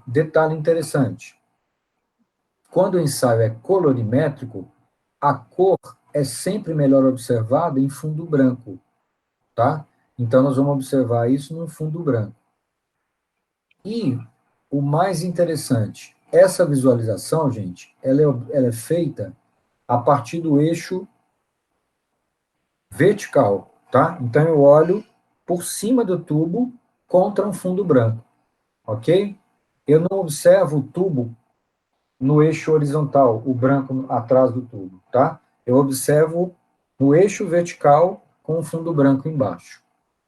Detalhe interessante, quando o ensaio é colorimétrico, a cor é sempre melhor observada em fundo branco, tá? Então, nós vamos observar isso no fundo branco. E o mais interessante, essa visualização, gente, ela é feita a partir do eixo vertical, tá? Então, eu olho por cima do tubo contra um fundo branco, ok? Eu não observo o tubo no eixo horizontal, o branco atrás do tubo, tá? Eu observo no eixo vertical com o fundo branco embaixo.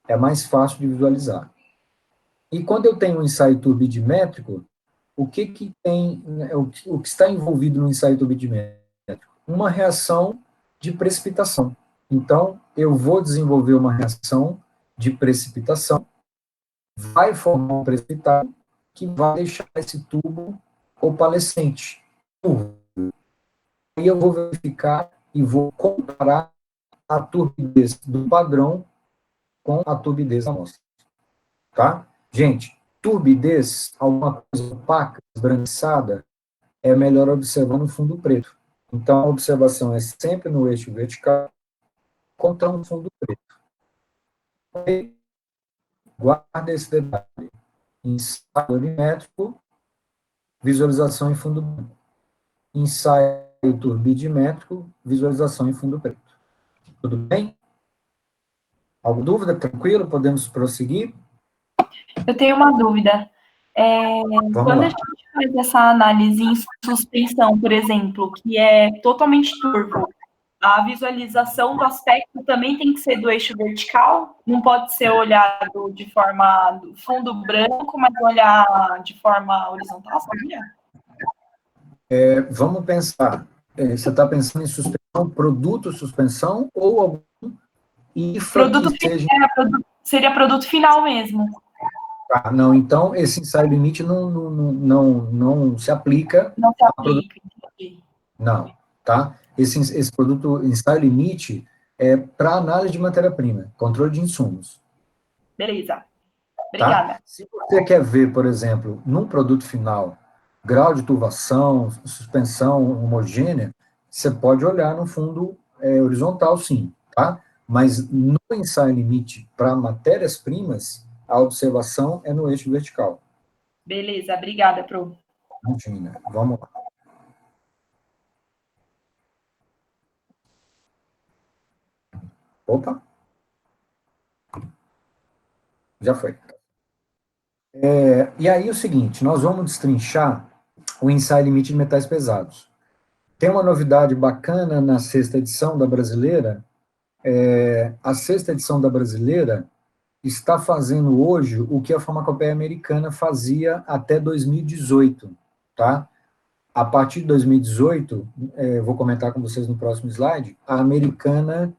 É mais fácil de visualizar. E quando eu tenho um ensaio turbidimétrico, o que tem, o que está envolvido no ensaio turbidimétrico? Uma reação de precipitação. Então, eu vou desenvolver uma reação de precipitação, vai formar um precipitado que vai deixar esse tubo opalescente. Aí eu vou verificar e vou comparar a turbidez do padrão com a turbidez da amostra. Tá? Gente, turbidez, alguma coisa opaca, esbranquiçada, é melhor observar no fundo preto. Então, a observação é sempre no eixo vertical contra um fundo preto. E guarda esse detalhe. Ensaio colorimétrico, visualização em fundo branco. Ensaio turbidimétrico, visualização em fundo preto. Tudo bem? Alguma dúvida? Tranquilo? Podemos prosseguir? Eu tenho uma dúvida. Vamos Quando a lá. gente faz essa análise em suspensão, por exemplo, que é totalmente turvo, a visualização do aspecto também tem que ser do eixo vertical? Não pode ser olhado de forma fundo branco, mas olhar de forma horizontal, sabia? Vamos pensar. Você está pensando em suspensão, produto suspensão ou algum IFA que Produto seja... seria produto final mesmo. Ah, não, então esse ensaio limite não se aplica Não se a produto. aplica, entendi. Não, tá? Esse produto, ensaio limite, é para análise de matéria-prima, controle de insumos, Beleza. tá? Obrigada. Se você quer ver, por exemplo, num produto final, grau de turvação, suspensão homogênea, você pode olhar no fundo horizontal, sim, tá? Mas no ensaio limite para matérias-primas, a observação é no eixo vertical. Beleza, obrigada, Pro. Imagina, vamos lá. Opa, já foi. E aí o seguinte, nós vamos destrinchar o ensaio limite de metais pesados. Tem uma novidade bacana na sexta edição da Brasileira. A sexta edição da Brasileira está fazendo hoje o que a farmacopeia americana fazia até 2018, tá? A partir de 2018, vou comentar com vocês no próximo slide, a americana,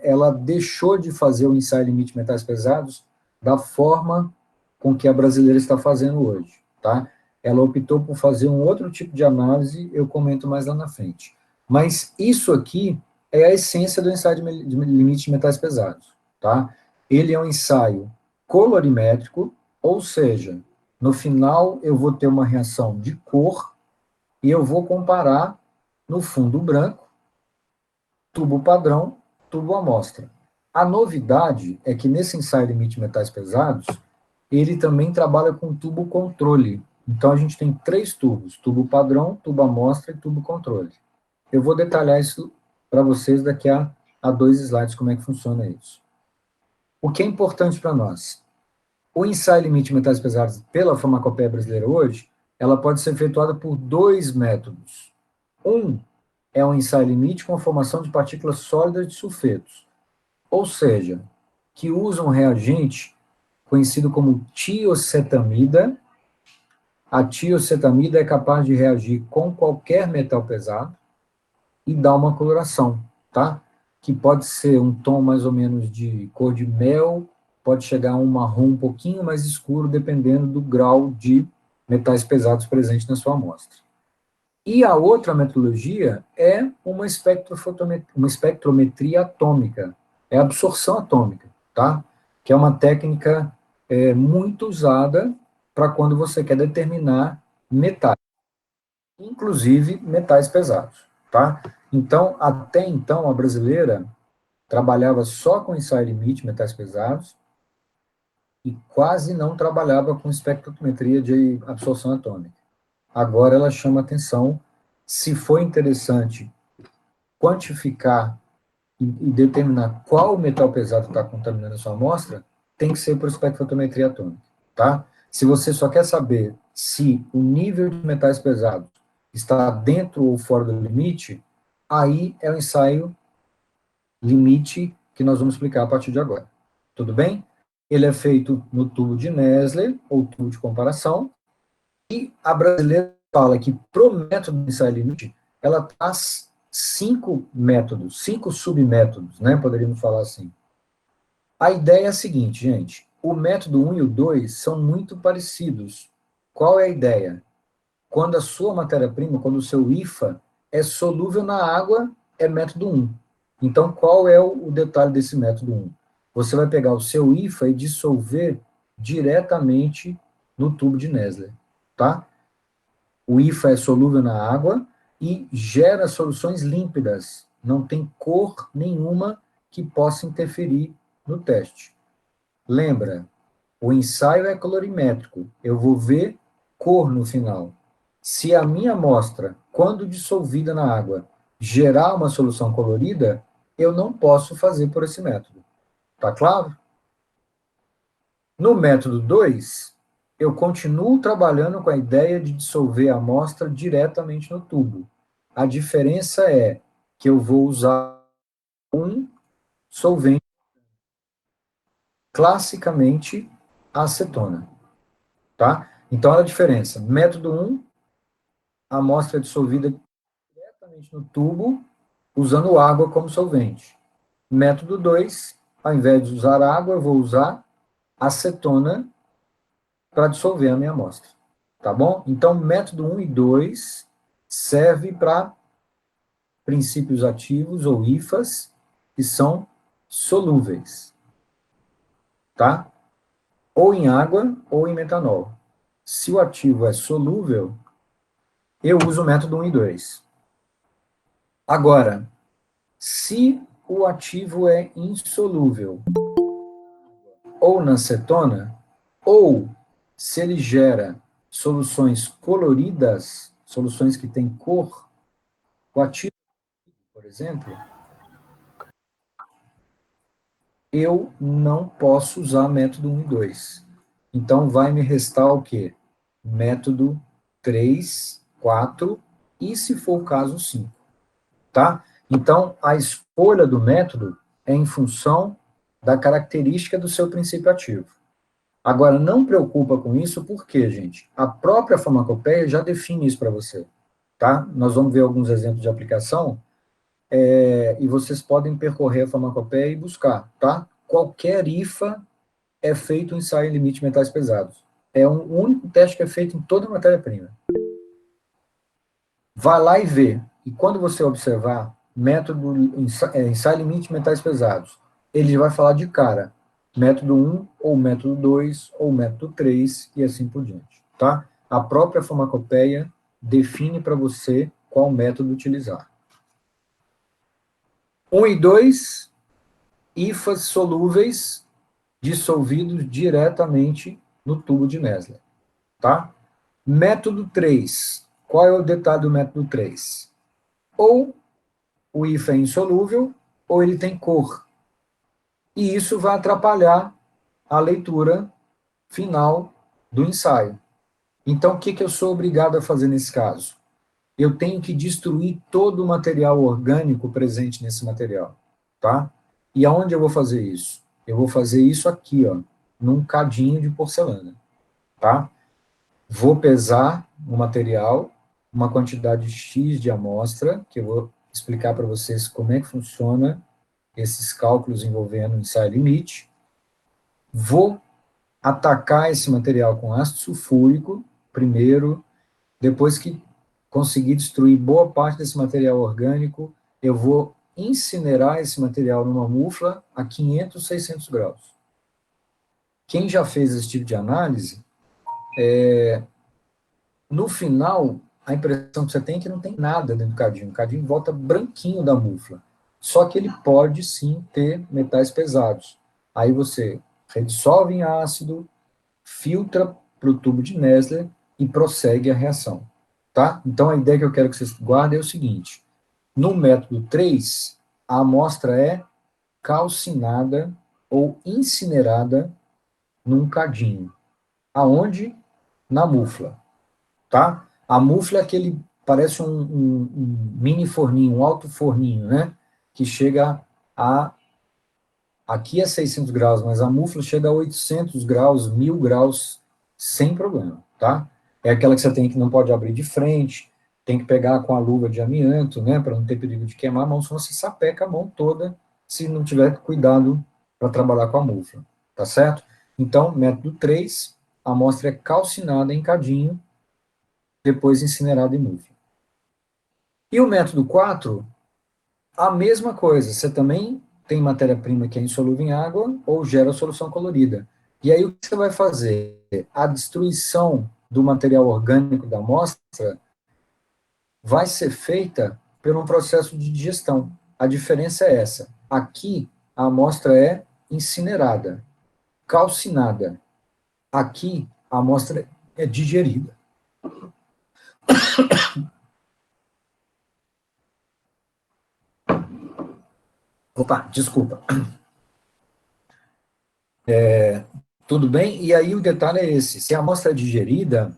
ela deixou de fazer o ensaio limite de metais pesados da forma com que a brasileira está fazendo hoje, tá? Ela optou por fazer um outro tipo de análise, eu comento mais lá na frente. Mas isso aqui é a essência do ensaio de limite de metais pesados, tá? Ele é um ensaio colorimétrico, ou seja, no final eu vou ter uma reação de cor e eu vou comparar no fundo branco, tubo padrão, tubo amostra. A novidade é que nesse ensaio limite de metais pesados, ele também trabalha com tubo controle. Então, a gente tem 3 tubos, tubo padrão, tubo amostra e tubo controle. Eu vou detalhar isso para vocês daqui a 2 slides, como é que funciona isso. O que é importante para nós? O ensaio limite de metais pesados pela farmacopeia brasileira hoje, ela pode ser efetuada por 2 métodos. Um é um ensaio limite com formação de partículas sólidas de sulfetos, ou seja, que usa um reagente conhecido como tiocetamida. A tiocetamida é capaz de reagir com qualquer metal pesado e dar uma coloração, tá? Que pode ser um tom mais ou menos de cor de mel, pode chegar a um marrom um pouquinho mais escuro, dependendo do grau de metais pesados presente na sua amostra. E a outra metodologia é uma espectrometria atômica, é absorção atômica, tá? Que é uma técnica muito usada para quando você quer determinar metais, inclusive metais pesados, tá? Então, até então, a brasileira trabalhava só com ensaio limite, metais pesados, e quase não trabalhava com espectrometria de absorção atômica. Agora ela chama atenção, se for interessante quantificar e determinar qual metal pesado está contaminando a sua amostra, tem que ser por espectrometria atômica, tá? Se você só quer saber se o nível de metais pesados está dentro ou fora do limite, aí é o ensaio limite que nós vamos explicar a partir de agora. Tudo bem? Ele é feito no tubo de Nesler, ou tubo de comparação, e a brasileira fala que para o método de ensaio limite, ela traz 5 métodos, 5 submétodos, né? Poderíamos falar assim. A ideia é a seguinte, gente, o método 1 e o 2 são muito parecidos. Qual é a ideia? Quando a sua matéria-prima, quando o seu IFA é solúvel na água, é método 1. Então, qual é o detalhe desse método 1? Você vai pegar o seu IFA e dissolver diretamente no tubo de Nesler, tá? O IFA é solúvel na água e gera soluções límpidas, não tem cor nenhuma que possa interferir no teste. Lembra, o ensaio é colorimétrico, eu vou ver cor no final. Se a minha amostra, quando dissolvida na água, gerar uma solução colorida, eu não posso fazer por esse método. Tá claro? No método 2, eu continuo trabalhando com a ideia de dissolver a amostra diretamente no tubo. A diferença é que eu vou usar um solvente, classicamente acetona, tá? Então, olha a diferença. Método 1, a amostra é dissolvida diretamente no tubo, usando água como solvente. Método 2, ao invés de usar água, eu vou usar acetona para dissolver a minha amostra. Tá bom? Então, método 1 e 2 serve para princípios ativos, ou IFAs, que são solúveis. Tá? Ou em água, ou em metanol. Se o ativo é solúvel, eu uso o método 1 e 2. Agora, se o ativo é insolúvel, ou na acetona, ou se ele gera soluções coloridas, soluções que têm cor, o ativo, por exemplo, eu não posso usar método 1 e 2. Então, vai me restar o quê? Método 3, 4 e, se for o caso, 5. Tá? Então, a escolha do método é em função da característica do seu princípio ativo. Agora, não preocupa com isso, porque, gente, a própria farmacopeia já define isso para você. Tá? Nós vamos ver alguns exemplos de aplicação, e vocês podem percorrer a farmacopeia e buscar, tá? Qualquer IFA é feito um ensaio em limite de metais pesados. É o único teste que é feito em toda a matéria-prima. Vai lá e vê. E quando você observar método ensaio limite de metais pesados, ele vai falar de cara, método 1, ou método 2, ou método 3, e assim por diante, tá? A própria farmacopeia define para você qual método utilizar. 1 e 2, IFAs solúveis dissolvidos diretamente no tubo de Nesler, tá? Método 3. Qual é o detalhe do método 3? Ou o IFA é insolúvel, ou ele tem cor. E isso vai atrapalhar a leitura final do ensaio. Então, o que eu sou obrigado a fazer nesse caso? Eu tenho que destruir todo o material orgânico presente nesse material, tá? E aonde eu vou fazer isso? Eu vou fazer isso aqui, ó, num cadinho de porcelana, tá? Vou pesar o material, uma quantidade X de amostra, que eu vou explicar para vocês como é que funciona esses cálculos envolvendo ensaio limite. Vou atacar esse material com ácido sulfúrico, primeiro, depois que conseguir destruir boa parte desse material orgânico, eu vou incinerar esse material numa mufla a 500, 600 graus. Quem já fez esse tipo de análise No final, a impressão que você tem é que não tem nada dentro do cadinho. O cadinho volta branquinho da mufla. Só que ele pode, sim, ter metais pesados. Aí você redissolve em ácido, filtra para o tubo de Nessler e prossegue a reação. Tá? Então, a ideia que eu quero que vocês guardem é o seguinte. No método 3, a amostra é calcinada ou incinerada num cadinho. Aonde? Na mufla, tá? A mufla é aquele, parece um mini forninho, um alto forninho, né? Que chega a, aqui é 600 graus, mas a mufla chega a 800 graus, 1000 graus, sem problema, tá? É aquela que você tem que não pode abrir de frente, tem que pegar com a luva de amianto, né? Para não ter perigo de queimar a mão, senão você sapeca a mão toda se não tiver cuidado para trabalhar com a mufla, tá certo? Então, método 3, a amostra é calcinada em cadinho, depois incinerado em mufla. E o método 4, a mesma coisa, você também tem matéria-prima que é insolúvel em água ou gera solução colorida. E aí o que você vai fazer? A destruição do material orgânico da amostra vai ser feita por um processo de digestão. A diferença é essa. Aqui, a amostra é incinerada, calcinada. Aqui, a amostra é digerida. Opa, desculpa. Tudo bem? E aí o detalhe é esse. Se a amostra é digerida,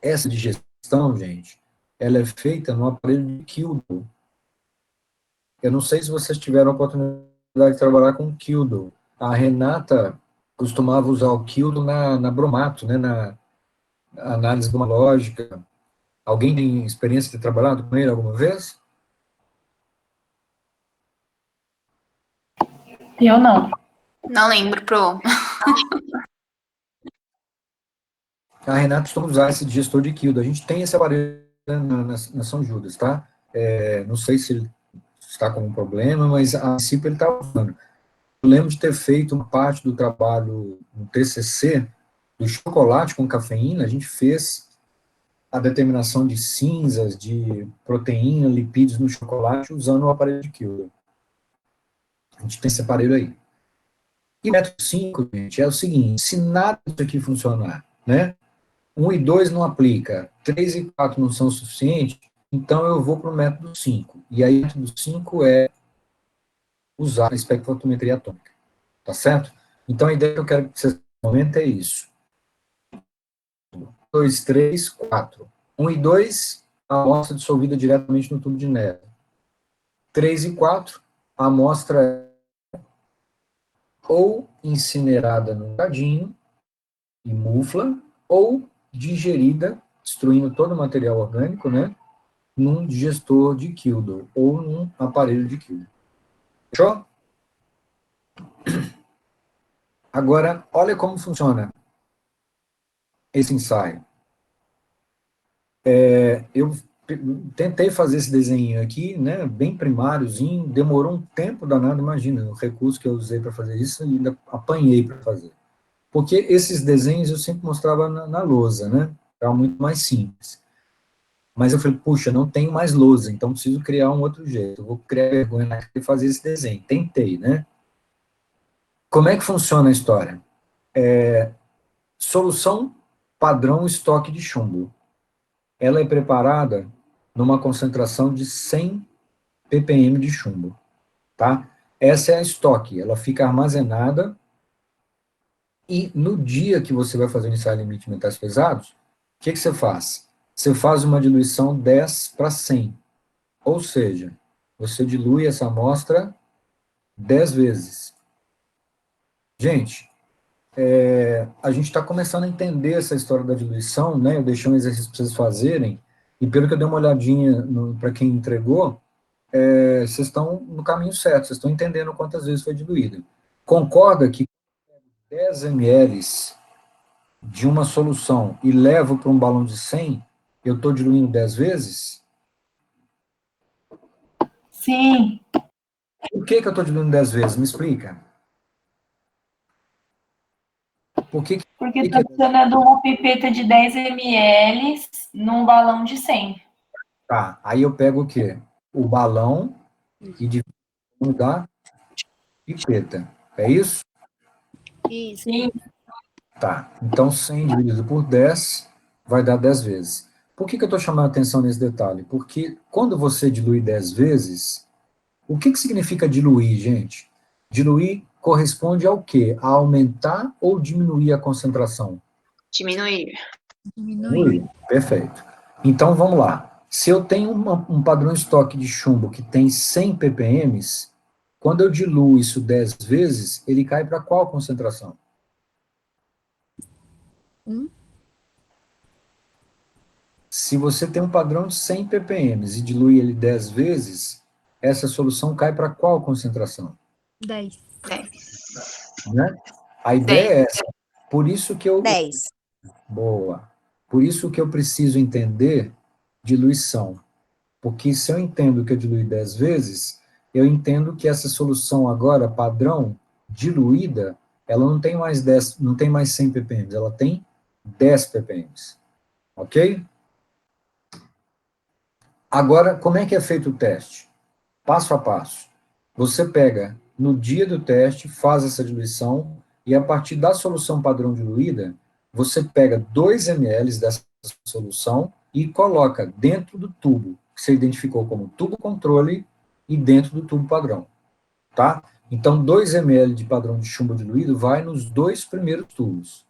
essa digestão, gente, ela é feita no aparelho de Kildo. Eu não sei se vocês tiveram a oportunidade de trabalhar com Kildo. A Renata costumava usar o Kildo na bromato, né, na análise bromatológica. Alguém tem experiência de ter trabalhado com ele alguma vez? Eu não. Não lembro, Pro. A Renata costuma usar esse digestor de Kildo. A gente tem esse aparelho na São Judas, tá? Não sei se ele está com um problema, mas a princípio ele está usando. Eu lembro de ter feito uma parte do trabalho no TCC do chocolate com cafeína. A gente fez a determinação de cinzas, de proteína, lipídios no chocolate usando o aparelho de Kilder. A gente tem esse aparelho aí. E o método 5, gente, é o seguinte: se nada disso aqui funcionar, né? 1 e 2 não aplica, 3 e 4 não são suficientes, então eu vou para o método 5. E aí o método 5 é usar a espectrofotometria atômica. Tá certo? Então a ideia que eu quero que vocês comentem é isso. 2, 3, 4. 1 e 2, a amostra dissolvida diretamente no tubo de neve. 3 e 4, a amostra é ou incinerada no cadinho e mufla, ou digerida, destruindo todo o material orgânico, né, num digestor de Kilder, ou num aparelho de Kilder. Fechou? Agora, olha como funciona esse ensaio. Eu tentei fazer esse desenho aqui, né, bem primáriozinho, demorou um tempo danado, imagina, o recurso que eu usei para fazer isso, e ainda apanhei para fazer. Porque esses desenhos eu sempre mostrava na lousa, né, era muito mais simples. Mas eu falei, puxa, não tenho mais lousa, então preciso criar um outro jeito, eu vou criar vergonha e fazer esse desenho. Tentei, né. Como é que funciona a história? Solução padrão estoque de chumbo. Ela é preparada numa concentração de 100 ppm de chumbo, tá? Essa é a estoque, ela fica armazenada e no dia que você vai fazer o ensaio limite de metais pesados, o que você faz? Você faz uma diluição 10 para 100, ou seja, você dilui essa amostra 10 vezes. Gente, a gente está começando a entender essa história da diluição, né? Eu deixei um exercício para vocês fazerem, e pelo que eu dei uma olhadinha para quem entregou, vocês estão no caminho certo, vocês estão entendendo quantas vezes foi diluída. Concorda que 10 ml de uma solução e levo para um balão de 100, eu estou diluindo 10 vezes? Sim. Por que eu estou diluindo 10 vezes? Me explica. Porque está adicionando uma pipeta de 10 ml num balão de 100. Tá, aí eu pego o quê? O balão e divido da pipeta. É isso? Isso. Sim, Tá. Então, 100 dividido por 10 vai dar 10 vezes. Por que eu estou chamando a atenção nesse detalhe? Porque quando você dilui 10 vezes, o que significa diluir, gente? Diluir corresponde ao quê? A aumentar ou diminuir a concentração? Diminuir. Diminuir. Perfeito. Então, vamos lá. Se eu tenho um padrão estoque de chumbo que tem 100 ppm, quando eu diluo isso 10 vezes, ele cai para qual concentração? Se você tem um padrão de 100 ppm e dilui ele 10 vezes, essa solução cai para qual concentração? 10. 10. Né? A ideia é essa. Por isso que eu... 10. Boa. Por isso que eu preciso entender diluição. Porque se eu entendo que eu diluí 10 vezes, eu entendo que essa solução agora, padrão, diluída, ela não tem mais 10, não tem mais 100 ppm, ela tem 10 ppm. Ok? Agora, como é que é feito o teste? Passo a passo. Você pega, no dia do teste, faz essa diluição, e a partir da solução padrão diluída, você pega 2 ml dessa solução e coloca dentro do tubo, que você identificou como tubo controle, e dentro do tubo padrão. Tá? Então, 2 ml de padrão de chumbo diluído vai nos 2 primeiros tubos.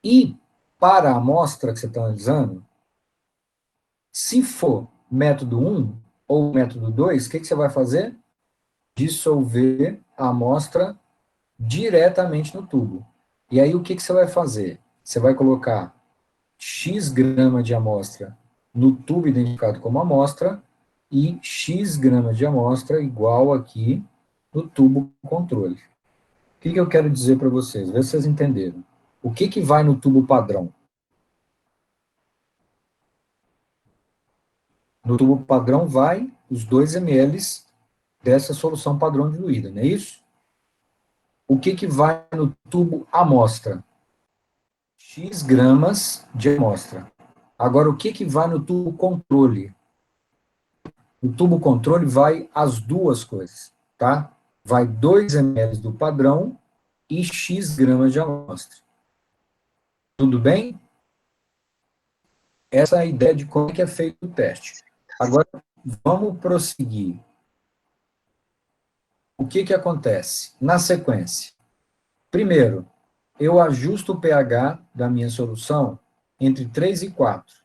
E, para a amostra que você está analisando, se for método 1 ou método 2, o que você vai fazer? Dissolver a amostra diretamente no tubo. E aí o que você vai fazer? Você vai colocar X grama de amostra no tubo identificado como amostra e X grama de amostra igual aqui no tubo controle. O que eu quero dizer para vocês? Vê se vocês entenderam. O que vai no tubo padrão? No tubo padrão vai os 2 ml dessa solução padrão diluída, não é isso? O que vai no tubo amostra? X gramas de amostra. Agora, o que vai no tubo controle? No tubo controle vai as duas coisas, tá? Vai 2 ml do padrão e X gramas de amostra. Tudo bem? Essa é a ideia de como é que é feito o teste. Agora, vamos prosseguir. O que acontece? Na sequência, primeiro, eu ajusto o pH da minha solução entre 3 e 4.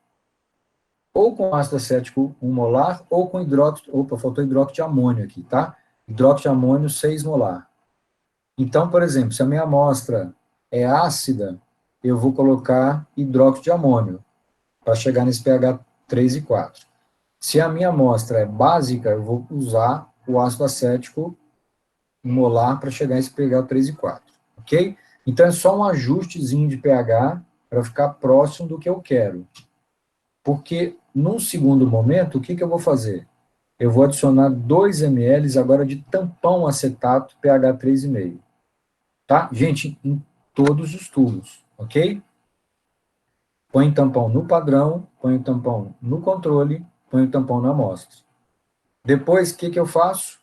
Ou com ácido acético 1 molar, ou com hidróxido, opa, faltou hidróxido de amônio aqui, tá? Hidróxido de amônio 6 molar. Então, por exemplo, se a minha amostra é ácida, eu vou colocar hidróxido de amônio, para chegar nesse pH 3 e 4. Se a minha amostra é básica, eu vou usar o ácido acético 1 molar para chegar nesse pH 3 e 4, ok? Então, é só um ajustezinho de pH para ficar próximo do que eu quero. Porque, num segundo momento, o que eu vou fazer? Eu vou adicionar 2 ml agora de tampão acetato pH 3,5. Tá? Gente, em todos os tubos, ok? Põe tampão no padrão, põe tampão no controle, põe tampão na amostra. Depois, o que eu faço?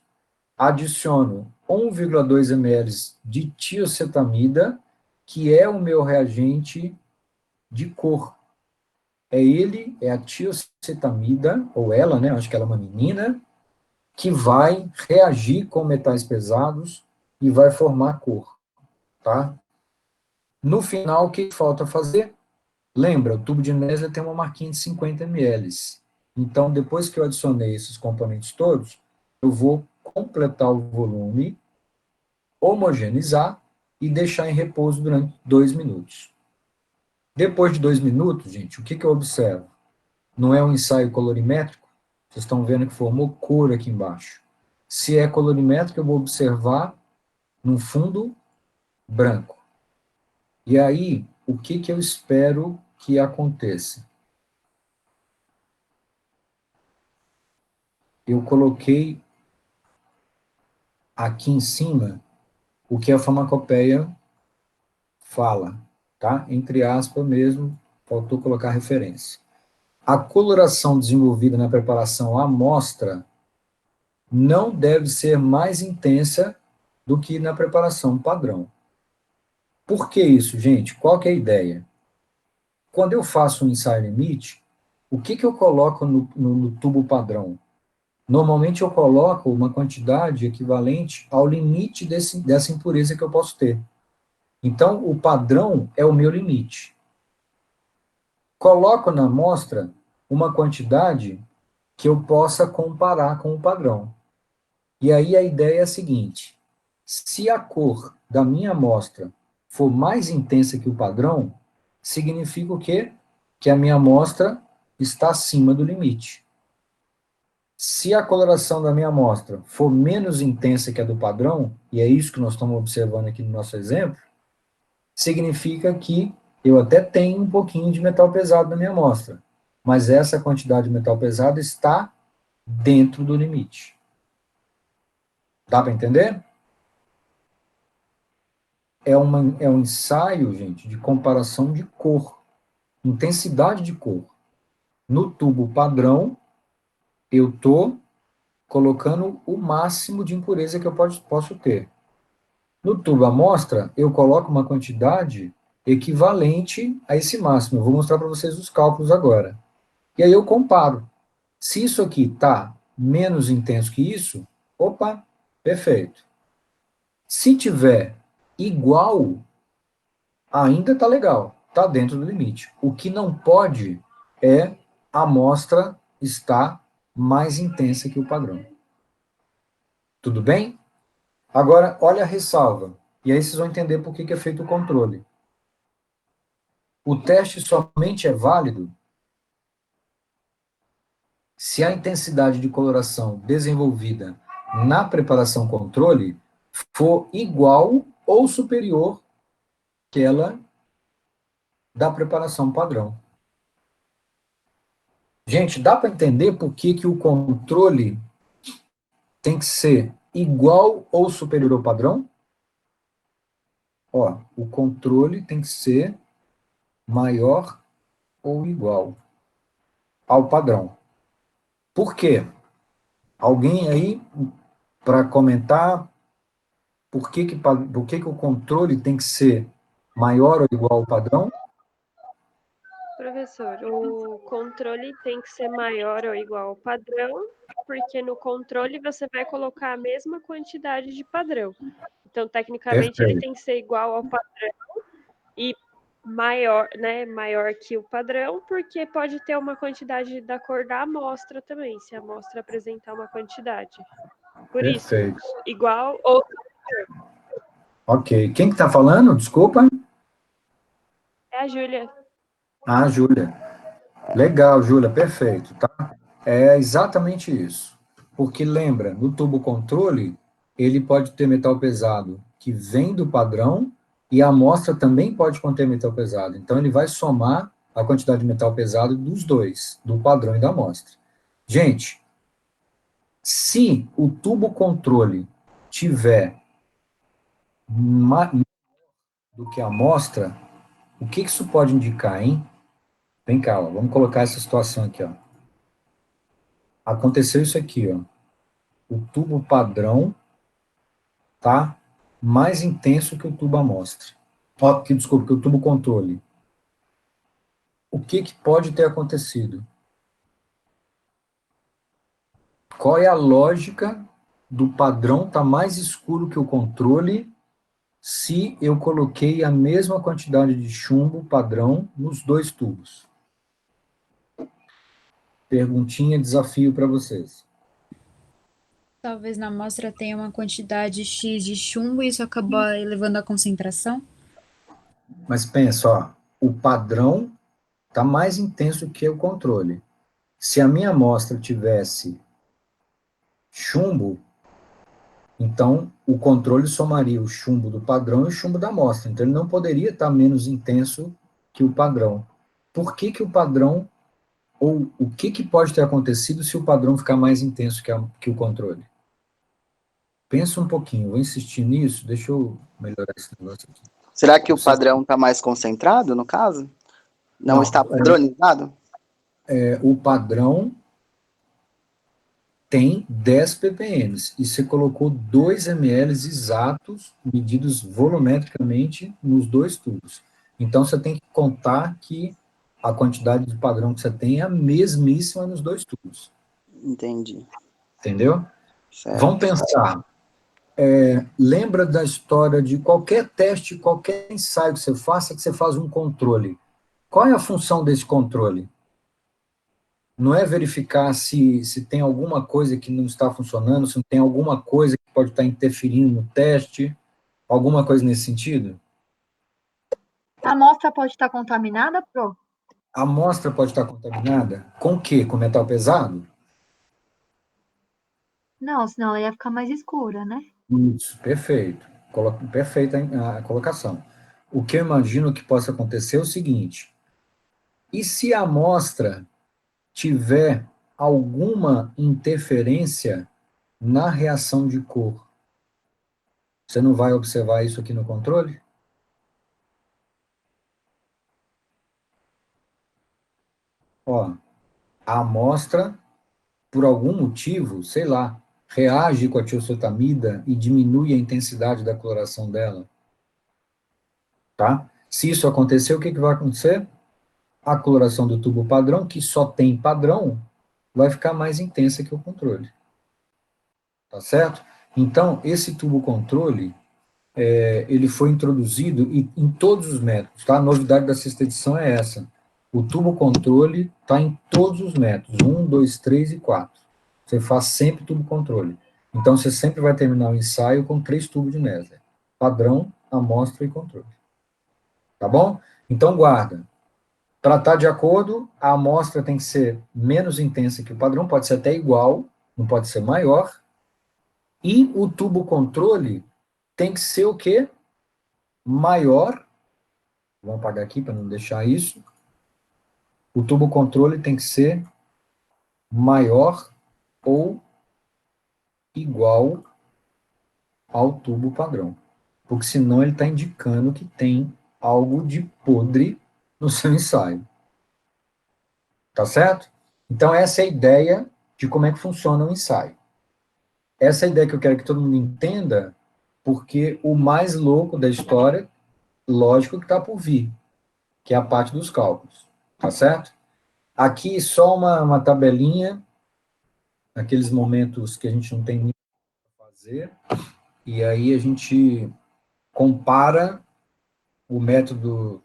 Adiciono 1,2 ml de tiocetamida, que é o meu reagente de cor. É a tiocetamida, ou ela, né, acho que ela é uma menina, que vai reagir com metais pesados e vai formar cor, tá? No final, o que falta fazer? Lembra, o tubo de Nestle tem uma marquinha de 50 ml. Então, depois que eu adicionei esses componentes todos, eu vou completar o volume, homogeneizar e deixar em repouso durante 2 minutos. Depois de 2 minutos, gente, o que eu observo? Não é um ensaio colorimétrico? Vocês estão vendo que formou cor aqui embaixo. Se é colorimétrico, eu vou observar num fundo branco. E aí, o que eu espero que aconteça? Eu coloquei aqui em cima o que a farmacopeia fala, tá? Entre aspas mesmo, faltou colocar referência. A coloração desenvolvida na preparação à amostra não deve ser mais intensa do que na preparação padrão. Por que isso, gente? Qual que é a ideia? Quando eu faço um ensaio limite, o que eu coloco no tubo padrão? Normalmente eu coloco uma quantidade equivalente ao limite dessa impureza que eu posso ter. Então, o padrão é o meu limite. Coloco na amostra uma quantidade que eu possa comparar com o padrão. E aí a ideia é a seguinte: se a cor da minha amostra for mais intensa que o padrão, significa o quê? Que a minha amostra está acima do limite. Se a coloração da minha amostra for menos intensa que a do padrão, e é isso que nós estamos observando aqui no nosso exemplo, significa que eu até tenho um pouquinho de metal pesado na minha amostra, mas essa quantidade de metal pesado está dentro do limite. Dá para entender? É um ensaio, gente, de comparação de cor, intensidade de cor. No tubo padrão, eu estou colocando o máximo de impureza que eu posso ter. No tubo amostra, eu coloco uma quantidade equivalente a esse máximo. Eu vou mostrar para vocês os cálculos agora. E aí eu comparo. Se isso aqui está menos intenso que isso, opa, perfeito. Se tiver igual, ainda está legal, está dentro do limite. O que não pode é a amostra estar mais intensa que o padrão. Tudo bem? Agora, olha a ressalva. E aí vocês vão entender por que é feito o controle. O teste somente é válido se a intensidade de coloração desenvolvida na preparação controle for igual ou superior àquela da preparação padrão. Gente, dá para entender por que o controle tem que ser igual ou superior ao padrão? Ó, o controle tem que ser maior ou igual ao padrão. Por quê? Alguém aí para comentar por que o controle tem que ser maior ou igual ao padrão? Professor, o controle tem que ser maior ou igual ao padrão, porque no controle você vai colocar a mesma quantidade de padrão. Então, tecnicamente, ele Perfeito. tem que ser igual ao padrão e maior, né, maior que o padrão, porque pode ter uma quantidade da cor da amostra também, se a amostra apresentar uma quantidade. Por Perfeito. isso, igual ou... Ok. Quem que está falando? Desculpa. É a Júlia. Ah, Júlia. Legal, Júlia, perfeito, tá? É exatamente isso. Porque lembra, no tubo controle, ele pode ter metal pesado que vem do padrão e a amostra também pode conter metal pesado. Então, ele vai somar a quantidade de metal pesado dos dois, do padrão e da amostra. Gente, se o tubo controle tiver mais do que a amostra, o que isso pode indicar, hein? Vem cá, ó, vamos colocar essa situação aqui, ó. Aconteceu isso aqui, ó. O tubo padrão tá mais intenso que o tubo amostra. Ó, desculpa, que o tubo controle. O que pode ter acontecido? Qual é a lógica do padrão tá mais escuro que o controle se eu coloquei a mesma quantidade de chumbo padrão nos dois tubos? Perguntinha, desafio para vocês. Talvez na amostra tenha uma quantidade X de chumbo e isso acaba elevando a concentração? Mas pensa, ó, o padrão tá mais intenso que o controle. Se a minha amostra tivesse chumbo, então o controle somaria o chumbo do padrão e o chumbo da amostra. Então ele não poderia estar menos intenso que o padrão. Por que o padrão, ou o que pode ter acontecido se o padrão ficar mais intenso que o controle? Pensa um pouquinho, vou insistir nisso, deixa eu melhorar esse negócio aqui. Será que o Vocês- padrão está mais concentrado, no caso? Não Não, está padronizado? o padrão tem 10 ppm, e você colocou 2 ml exatos, medidos volumetricamente nos dois tubos. Então, você tem que contar que a quantidade de padrão que você tem é a mesmíssima nos dois tubos. Entendi. Entendeu? Certo. Vamos pensar. Lembra da história de qualquer teste, qualquer ensaio que você faz um controle. Qual é a função desse controle? Não é verificar se tem alguma coisa que não está funcionando, se não tem alguma coisa que pode estar interferindo no teste, alguma coisa nesse sentido? A amostra pode estar contaminada, Pro? A amostra pode estar contaminada? Com o quê? Com metal pesado? Não, senão ela ia ficar mais escura, né? Isso, perfeito. Perfeita a colocação. O que eu imagino que possa acontecer é o seguinte: e se a amostra tiver alguma interferência na reação de cor, você não vai observar isso aqui no controle? Ó, a amostra, por algum motivo, sei lá, reage com a tiosultamida e diminui a intensidade da coloração dela, tá? Se isso acontecer, o que vai acontecer? A coloração do tubo padrão, que só tem padrão, vai ficar mais intensa que o controle. Tá certo? Então, esse tubo controle, ele foi introduzido em todos os métodos, tá? A novidade da sexta edição é essa. O tubo controle está em todos os métodos, 1, 2, 3 e 4. Você faz sempre tubo controle. Então, você sempre vai terminar o ensaio com 3 tubos de Mesler. Padrão, amostra e controle. Tá bom? Então, guarda. Para estar de acordo, a amostra tem que ser menos intensa que o padrão, pode ser até igual, não pode ser maior. E o tubo controle tem que ser o quê? Maior. Vamos apagar aqui para não deixar isso. O tubo controle tem que ser maior ou igual ao tubo padrão. Porque senão ele está indicando que tem algo de podre no seu ensaio. Tá certo? Então, essa é a ideia de como é que funciona o ensaio. Essa é a ideia que eu quero que todo mundo entenda, porque o mais louco da história, lógico que está por vir, que é a parte dos cálculos. Tá certo? Aqui só uma tabelinha, aqueles momentos que a gente não tem muito para fazer, e aí a gente compara o método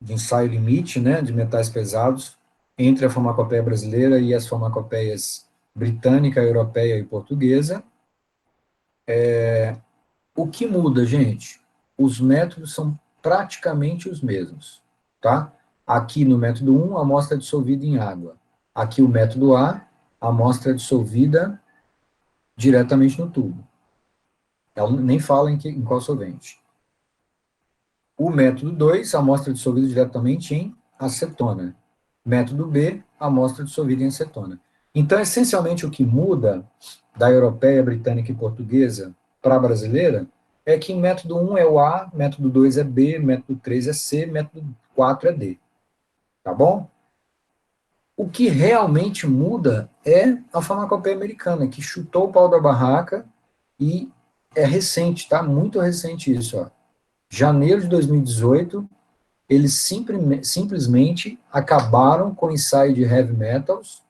de ensaio limite, né, de metais pesados, entre a farmacopeia brasileira e as farmacopeias britânica, europeia e portuguesa. O que muda, gente? Os métodos são praticamente os mesmos, tá? Aqui no método 1, a amostra é dissolvida em água. Aqui o método A, a amostra é dissolvida diretamente no tubo. Ela nem fala em qual solvente. O método 2, a amostra é dissolvida diretamente em acetona. Método B, a amostra é dissolvida em acetona. Então, essencialmente, o que muda da europeia, britânica e portuguesa para a brasileira é que em método 1 é o A, método 2 é B, método 3 é C, método 4 é D. Tá bom? O que realmente muda é a farmacopeia americana, que chutou o pau da barraca e é recente, tá? Muito recente isso, ó. Janeiro de 2018, eles simplesmente acabaram com o ensaio de heavy metals,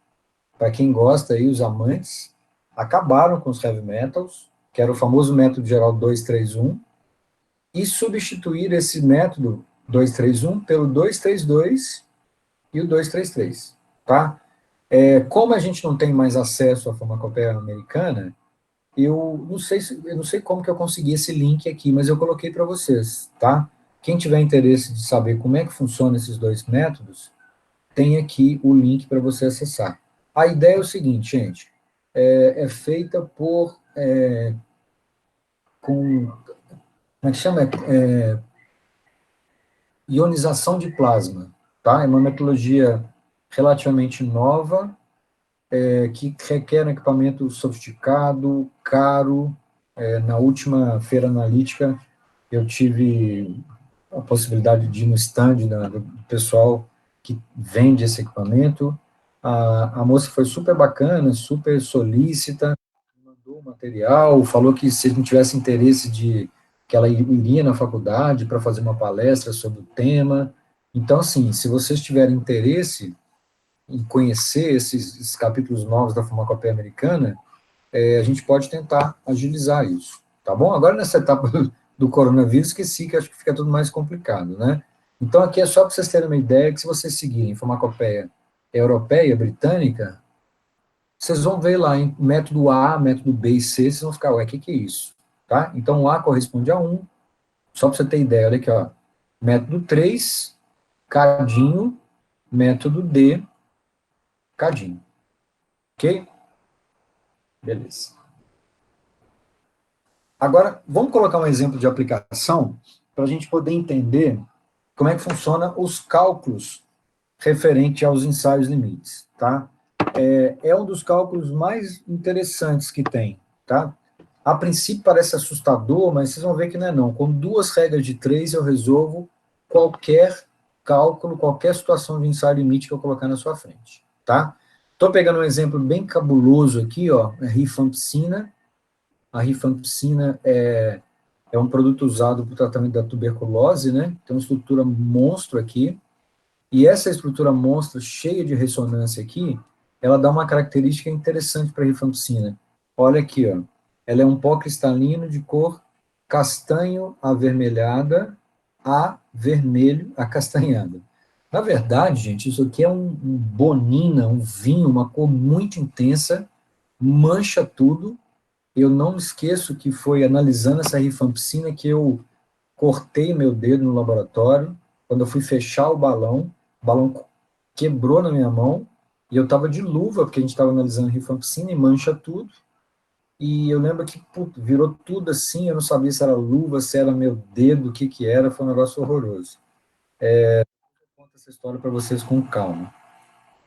para quem gosta aí, os amantes, acabaram com os heavy metals, que era o famoso método geral 231, e substituíram esse método 231 pelo 232 e o 233, tá? Como a gente não tem mais acesso à farmacopeia americana, eu não sei como que eu consegui esse link aqui, mas eu coloquei para vocês, tá? Quem tiver interesse de saber como é que funcionam esses dois métodos, tem aqui o link para você acessar. A ideia é o seguinte, gente, é feita como é que chama? Ionização de plasma, tá? É uma metodologia relativamente nova, que requer um equipamento sofisticado, caro. Na última feira analítica, eu tive a possibilidade de ir no stand do pessoal que vende esse equipamento. A moça foi super bacana, super solícita, mandou o material, falou que se não tivesse interesse que ela iria na faculdade para fazer uma palestra sobre o tema. Então, assim, se vocês tiverem interesse em conhecer esses capítulos novos da farmacopeia americana, a gente pode tentar agilizar isso, tá bom? Agora, nessa etapa do coronavírus, esqueci que acho que fica tudo mais complicado, né? Então, aqui é só para vocês terem uma ideia que se vocês seguirem farmacopeia europeia, britânica, vocês vão ver lá em método A, método B e C, vocês vão ficar, ué, o que é isso? Tá? Então, o A corresponde a 1, só para você ter ideia, olha aqui, ó, método 3, cadinho, método D, cadinho. Ok? Beleza. Agora, vamos colocar um exemplo de aplicação para a gente poder entender como é que funciona os cálculos referente aos ensaios limites, tá? É um dos cálculos mais interessantes que tem, tá? A princípio parece assustador, mas vocês vão ver que não é não. Com 2 regras de 3 eu resolvo qualquer cálculo, qualquer situação de ensaio limite que eu colocar na sua frente, tá? Estou pegando um exemplo bem cabuloso aqui, ó, rifampicina. A rifampicina é um produto usado para o tratamento da tuberculose, né? Tem uma estrutura monstro aqui, e essa estrutura monstro, cheia de ressonância aqui, ela dá uma característica interessante para a rifampicina. Olha aqui, ó. Ela é um pó cristalino de cor castanho avermelhada a vermelho acastanhado. Na verdade, gente, isso aqui é um bonina, um vinho, uma cor muito intensa, mancha tudo. Eu não me esqueço que foi analisando essa rifampicina que eu cortei meu dedo no laboratório. Quando eu fui fechar o balão quebrou na minha mão, e eu estava de luva, porque a gente estava analisando rifampicina e mancha tudo. E eu lembro que virou tudo assim, eu não sabia se era luva, se era meu dedo, o que que era, foi um negócio horroroso. Eu conto essa história para vocês com calma.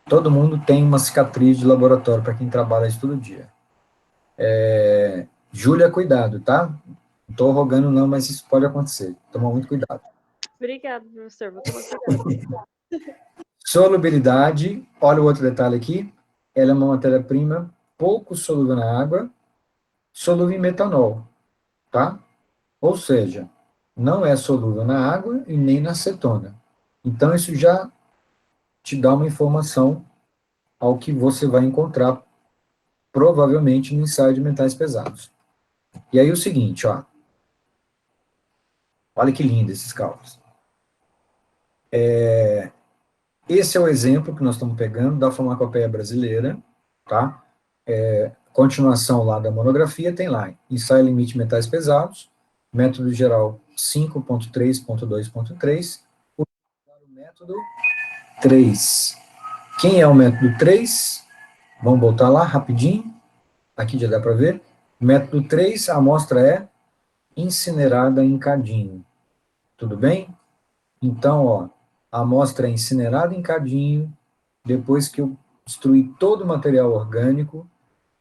Todo mundo tem uma cicatriz de laboratório, para quem trabalha isso todo dia. Júlia, cuidado, tá? Não estou rogando não, mas isso pode acontecer. Toma muito cuidado. Obrigada, professor. Vou tomar cuidado. Solubilidade, olha o outro detalhe aqui. Ela é uma matéria-prima pouco solúvel na água, solúvel em metanol, tá? Ou seja, não é solúvel na água e nem na acetona. Então, isso já te dá uma informação ao que você vai encontrar, provavelmente, no ensaio de metais pesados. E aí, o seguinte, ó. Olha que lindo esses cálculos. Esse é o exemplo que nós estamos pegando da farmacopeia brasileira, tá? Continuação lá da monografia, tem lá, ensaio limite de metais pesados, método geral 5.3.2.3, o método 3. Quem é o método 3? Vamos voltar lá rapidinho, aqui já dá para ver. Método 3, a amostra é incinerada em cadinho, tudo bem? Então, ó, a amostra é incinerada em cadinho, depois que eu destruir todo o material orgânico,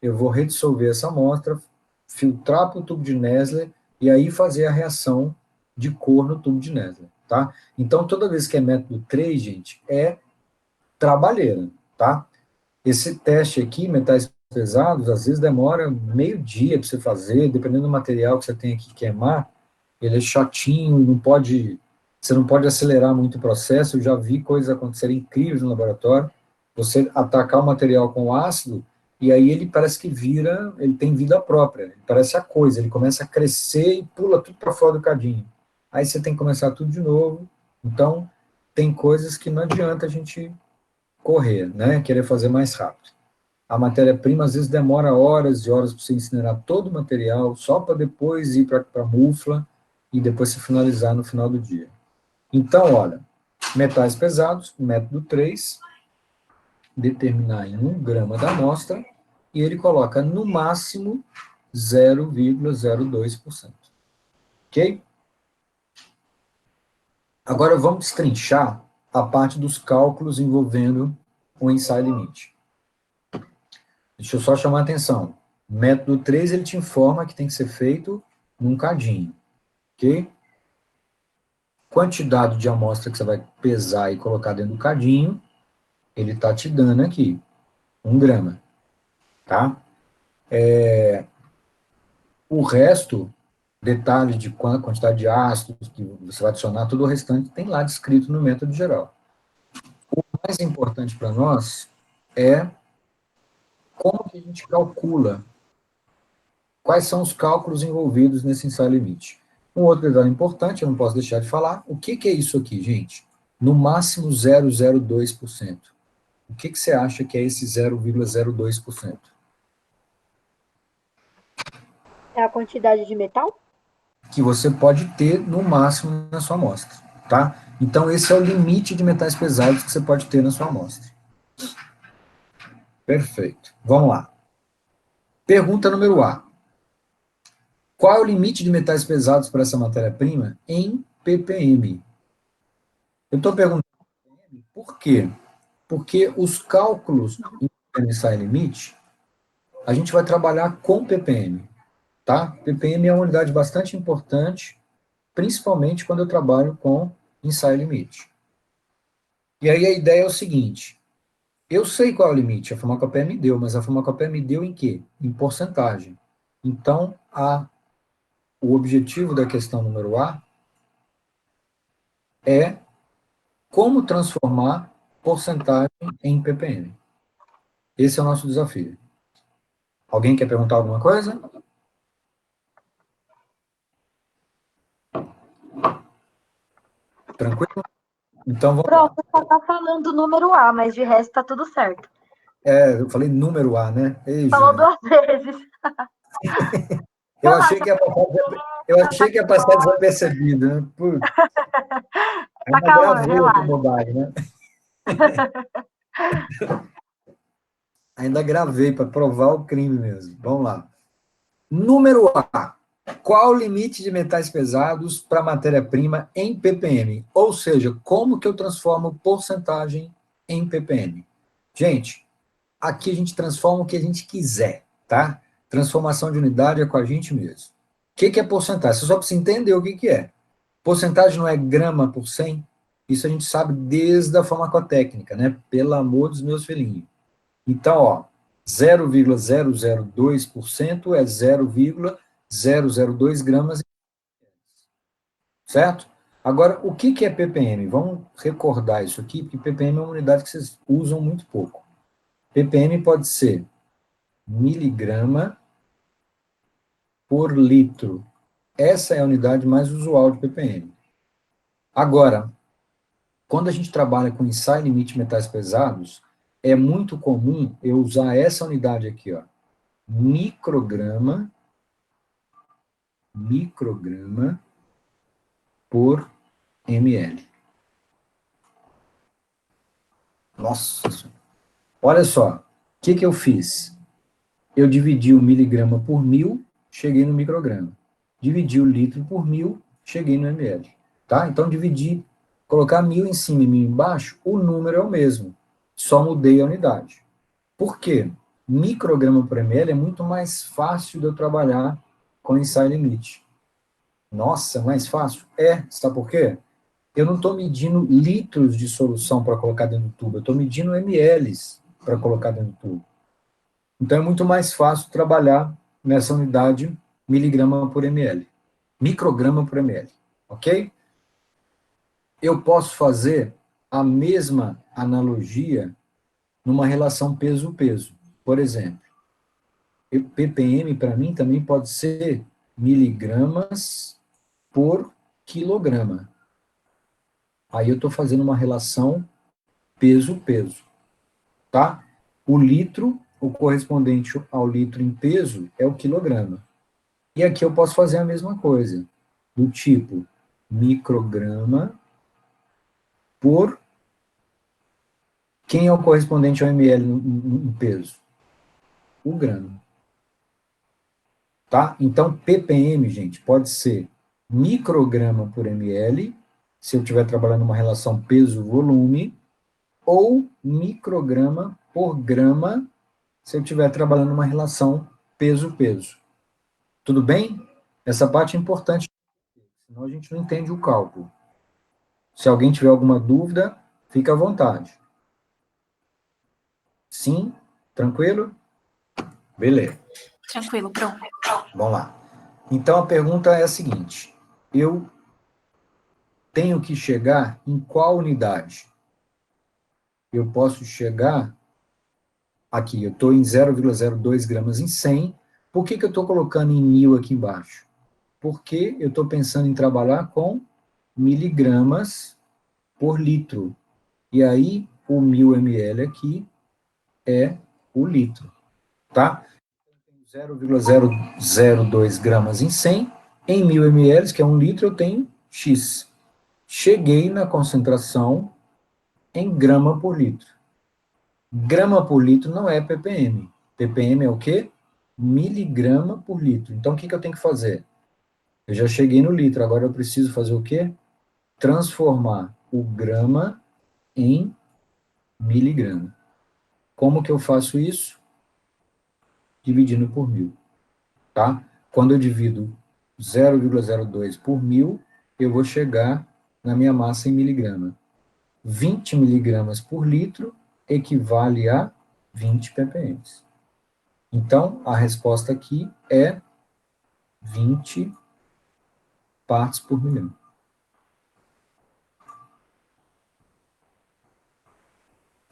eu vou redissolver essa amostra, filtrar para o tubo de Nessler, e aí fazer a reação de cor no tubo de Nessler, tá? Então, toda vez que é método 3, gente, é trabalheira, tá? Esse teste aqui, metais pesados, às vezes demora meio-dia para você fazer, dependendo do material que você tem que queimar, ele é chatinho, você não pode acelerar muito o processo. Eu já vi coisas acontecerem incríveis no laboratório, você atacar o material com ácido, e aí ele parece que ele tem vida própria, ele parece a coisa, ele começa a crescer e pula tudo para fora do cadinho. Aí você tem que começar tudo de novo. Então, tem coisas que não adianta a gente correr, né, querer fazer mais rápido. A matéria-prima, às vezes, demora horas e horas para você incinerar todo o material, só para depois ir para a mufla e depois se finalizar no final do dia. Então, olha, metais pesados, método 3, determinar em 1 grama da amostra, e ele coloca no máximo 0,02%. Ok? Agora vamos destrinchar a parte dos cálculos envolvendo o ensaio limite. Deixa eu só chamar a atenção. Método 3, ele te informa que tem que ser feito num cadinho. Ok? quantidade de amostra que você vai pesar e colocar dentro do cadinho, ele está te dando aqui, 1 grama, tá? O resto, detalhes de quantidade de ácidos que você vai adicionar, tudo o restante tem lá descrito no método geral. O mais importante para nós é como que a gente calcula, quais são os cálculos envolvidos nesse ensaio limite. Um outro detalhe importante, eu não posso deixar de falar, o que é isso aqui, gente? No máximo 0,02%. O que você acha que é esse 0,02%? É a quantidade de metal? Que você pode ter no máximo na sua amostra, tá? Então, esse é o limite de metais pesados que você pode ter na sua amostra. Perfeito. Vamos lá. Pergunta número A. Qual é o limite de metais pesados para essa matéria-prima em ppm? Eu estou perguntando por quê? Porque os cálculos em ensaio limite, a gente vai trabalhar com ppm, tá? ppm é uma unidade bastante importante, principalmente quando eu trabalho com ensaio limite. E aí a ideia é o seguinte, eu sei qual é o limite, a farmacopeia me deu, mas a farmacopeia me deu em quê? Em porcentagem. Então, o objetivo da questão número A é como transformar porcentagem em ppm. Esse é o nosso desafio. Alguém quer perguntar alguma coisa? Tranquilo? Então vamos lá. Pronto, só tá falando o número A, mas de resto tá tudo certo. Eu falei número A, né? Ei, Falou Júlia. 2 vezes. Eu achei que ia passar desapercebido, né? Putz, Tá ainda calma, gravei essa relaxa. bobagem, né? Ainda gravei para provar o crime mesmo. Vamos lá. Número A. Qual o limite de metais pesados para matéria-prima em ppm? Ou seja, como que eu transformo porcentagem em ppm? Gente, aqui a gente transforma o que a gente quiser, tá? Transformação de unidade é com a gente mesmo. O que é porcentagem? Você só precisa entender o que é. Porcentagem não é grama por 100? Isso a gente sabe desde a farmacotécnica, né? Pelo amor dos meus filhinhos. Então, ó, 0,002% é 0,002 gramas, certo? Agora, o que é ppm? Vamos recordar isso aqui, porque ppm é uma unidade que vocês usam muito pouco. ppm pode ser miligrama por litro. Essa é a unidade mais usual de ppm. Agora, quando a gente trabalha com ensaio limite de metais pesados, é muito comum eu usar essa unidade aqui, ó, micrograma por ml. Nossa, olha só, o que eu fiz? Eu dividi o miligrama por 1000, cheguei no micrograma. Dividi o litro por 1000, cheguei no ml. Tá? Então, colocar 1000 em cima e 1000 embaixo, o número é o mesmo. Só mudei a unidade. Por quê? Micrograma por ml é muito mais fácil de eu trabalhar com ensaio limite. Nossa, mais fácil? Sabe por quê? Eu não estou medindo litros de solução para colocar dentro do tubo, eu estou medindo mLs para colocar dentro do tubo. Então é muito mais fácil trabalhar nessa unidade miligrama por ml, micrograma por ml, ok? Eu posso fazer a mesma analogia numa relação peso-peso. Por exemplo, ppm para mim também pode ser miligramas por quilograma. Aí eu estou fazendo uma relação peso-peso, tá? O litro, o correspondente ao litro em peso, é o quilograma. E aqui eu posso fazer a mesma coisa, do tipo micrograma por... Quem é o correspondente ao ml em peso? O grama. Tá? Então, ppm, gente, pode ser micrograma por ml, se eu estiver trabalhando uma relação peso-volume, ou micrograma por grama, se eu estiver trabalhando uma relação peso-peso. Tudo bem? Essa parte é importante, senão a gente não entende o cálculo. Se alguém tiver alguma dúvida, fica à vontade. Sim? Tranquilo? Beleza. Tranquilo, pronto. Vamos lá. Então, a pergunta é a seguinte. Eu tenho que chegar em qual unidade? Eu posso chegar aqui, eu estou em 0,02 gramas em 100. Por que eu estou colocando em 1000 aqui embaixo? Porque eu estou pensando em trabalhar com miligramas por litro. E aí, o 1000 ml aqui é o litro, tá? 0,002 gramas em 100, em 1000 ml, que é 1 litro, eu tenho X. Cheguei na concentração em grama por litro. Grama por litro não é ppm. ppm é o quê? Miligrama por litro. Então, o que eu tenho que fazer? Eu já cheguei no litro, agora eu preciso fazer o quê? Transformar o grama em miligrama. Como que eu faço isso? Dividindo por 1000, tá? Quando eu divido 0,02 por 1000, eu vou chegar na minha massa em miligrama. 20 miligramas por litro equivale a 20 ppm. Então, a resposta aqui é 20 partes por milhão.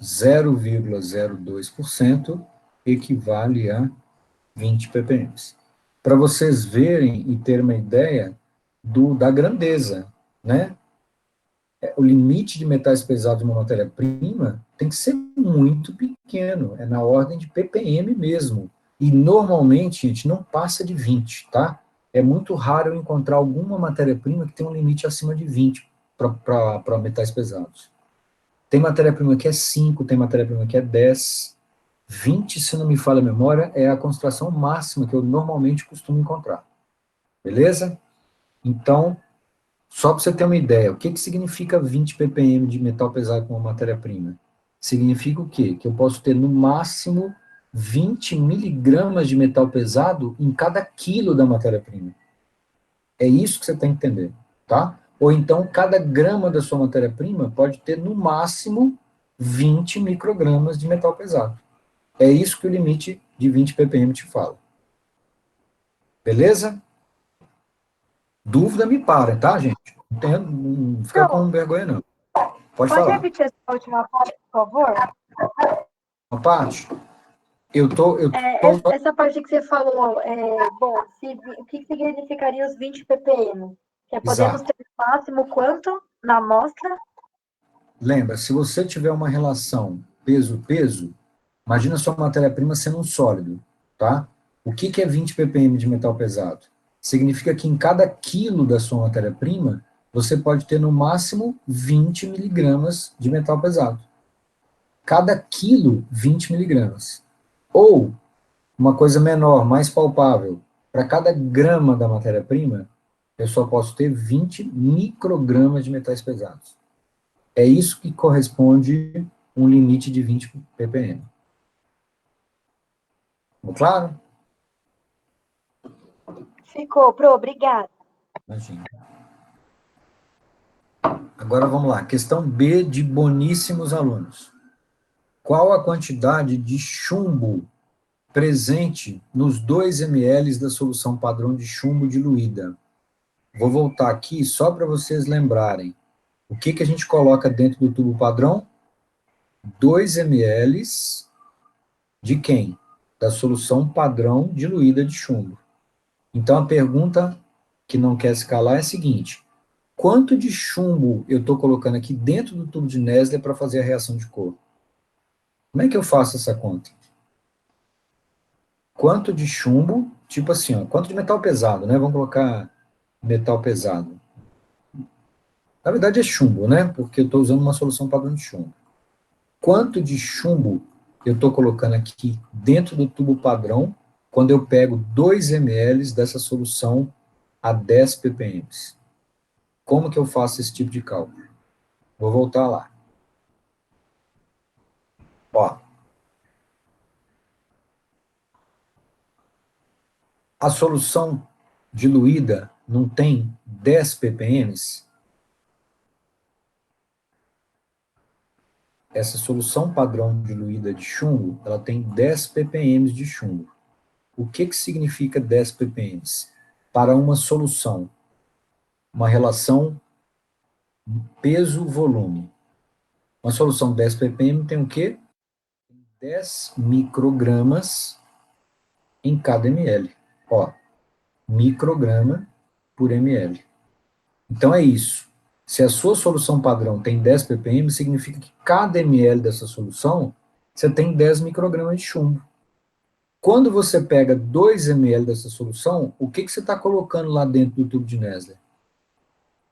Zero vírgula 0,02% equivale a 20 ppm. Para vocês verem e terem uma ideia da grandeza, né? O limite de metais pesados de uma matéria-prima tem que ser muito pequeno, é na ordem de ppm mesmo. E normalmente, gente, não passa de 20, tá? É muito raro eu encontrar alguma matéria-prima que tem um limite acima de 20 para metais pesados. Tem matéria-prima que é 5, tem matéria-prima que é 10. 20, se não me falha a memória, é a concentração máxima que eu normalmente costumo encontrar. Beleza? Então, só para você ter uma ideia, o que significa 20 ppm de metal pesado com uma matéria-prima? Significa o quê? Que eu posso ter, no máximo, 20 miligramas de metal pesado em cada quilo da matéria-prima. É isso que você tem que entender, tá? Ou então, cada grama da sua matéria-prima pode ter, no máximo, 20 microgramas de metal pesado. É isso que o limite de 20 ppm te fala. Beleza? Dúvida me para, tá, gente? Não fica com vergonha, não. Pode falar. repetir essa última parte, por favor? Uma parte? Essa parte que você falou, o que significaria os 20 ppm? Podemos Exato. ter no máximo quanto na amostra? Lembra, se você tiver uma relação peso-peso, imagina sua matéria-prima sendo um sólido, tá? O que é 20 ppm de metal pesado? Significa que em cada quilo da sua matéria-prima, você pode ter no máximo 20 miligramas de metal pesado. Cada quilo, 20 miligramas. Ou, uma coisa menor, mais palpável, para cada grama da matéria-prima, eu só posso ter 20 microgramas de metais pesados. É isso que corresponde a um limite de 20 ppm. Ficou claro? Ficou, Pro, obrigada. Imagina. Agora vamos lá. Questão B de boníssimos alunos. Qual a quantidade de chumbo presente nos 2 ml da solução padrão de chumbo diluída? Vou voltar aqui só para vocês lembrarem. O que a gente coloca dentro do tubo padrão? 2 ml de quem? Da solução padrão diluída de chumbo. Então, a pergunta que não quer se calar é a seguinte: quanto de chumbo eu estou colocando aqui dentro do tubo de Nestlé para fazer a reação de cor? Como é que eu faço essa conta? Quanto de chumbo, tipo assim, ó, quanto de metal pesado, né? Vamos colocar metal pesado. Na verdade é chumbo, né? Porque eu estou usando uma solução padrão de chumbo. Quanto de chumbo eu estou colocando aqui dentro do tubo padrão quando eu pego 2 ml dessa solução a 10 ppm? Como que eu faço esse tipo de cálculo? Vou voltar lá. Ó. A solução diluída não tem 10 ppm? essa solução padrão diluída de chumbo, ela tem 10 ppm de chumbo. O que significa 10 ppm? Para uma solução, uma relação peso-volume. Uma solução 10 ppm tem o quê? 10 microgramas em cada ml. Ó, micrograma por ml. Então é isso. Se a sua solução padrão tem 10 ppm, significa que cada ml dessa solução, você tem 10 microgramas de chumbo. Quando você pega 2 ml dessa solução, o que você está colocando lá dentro do tubo de Nesler?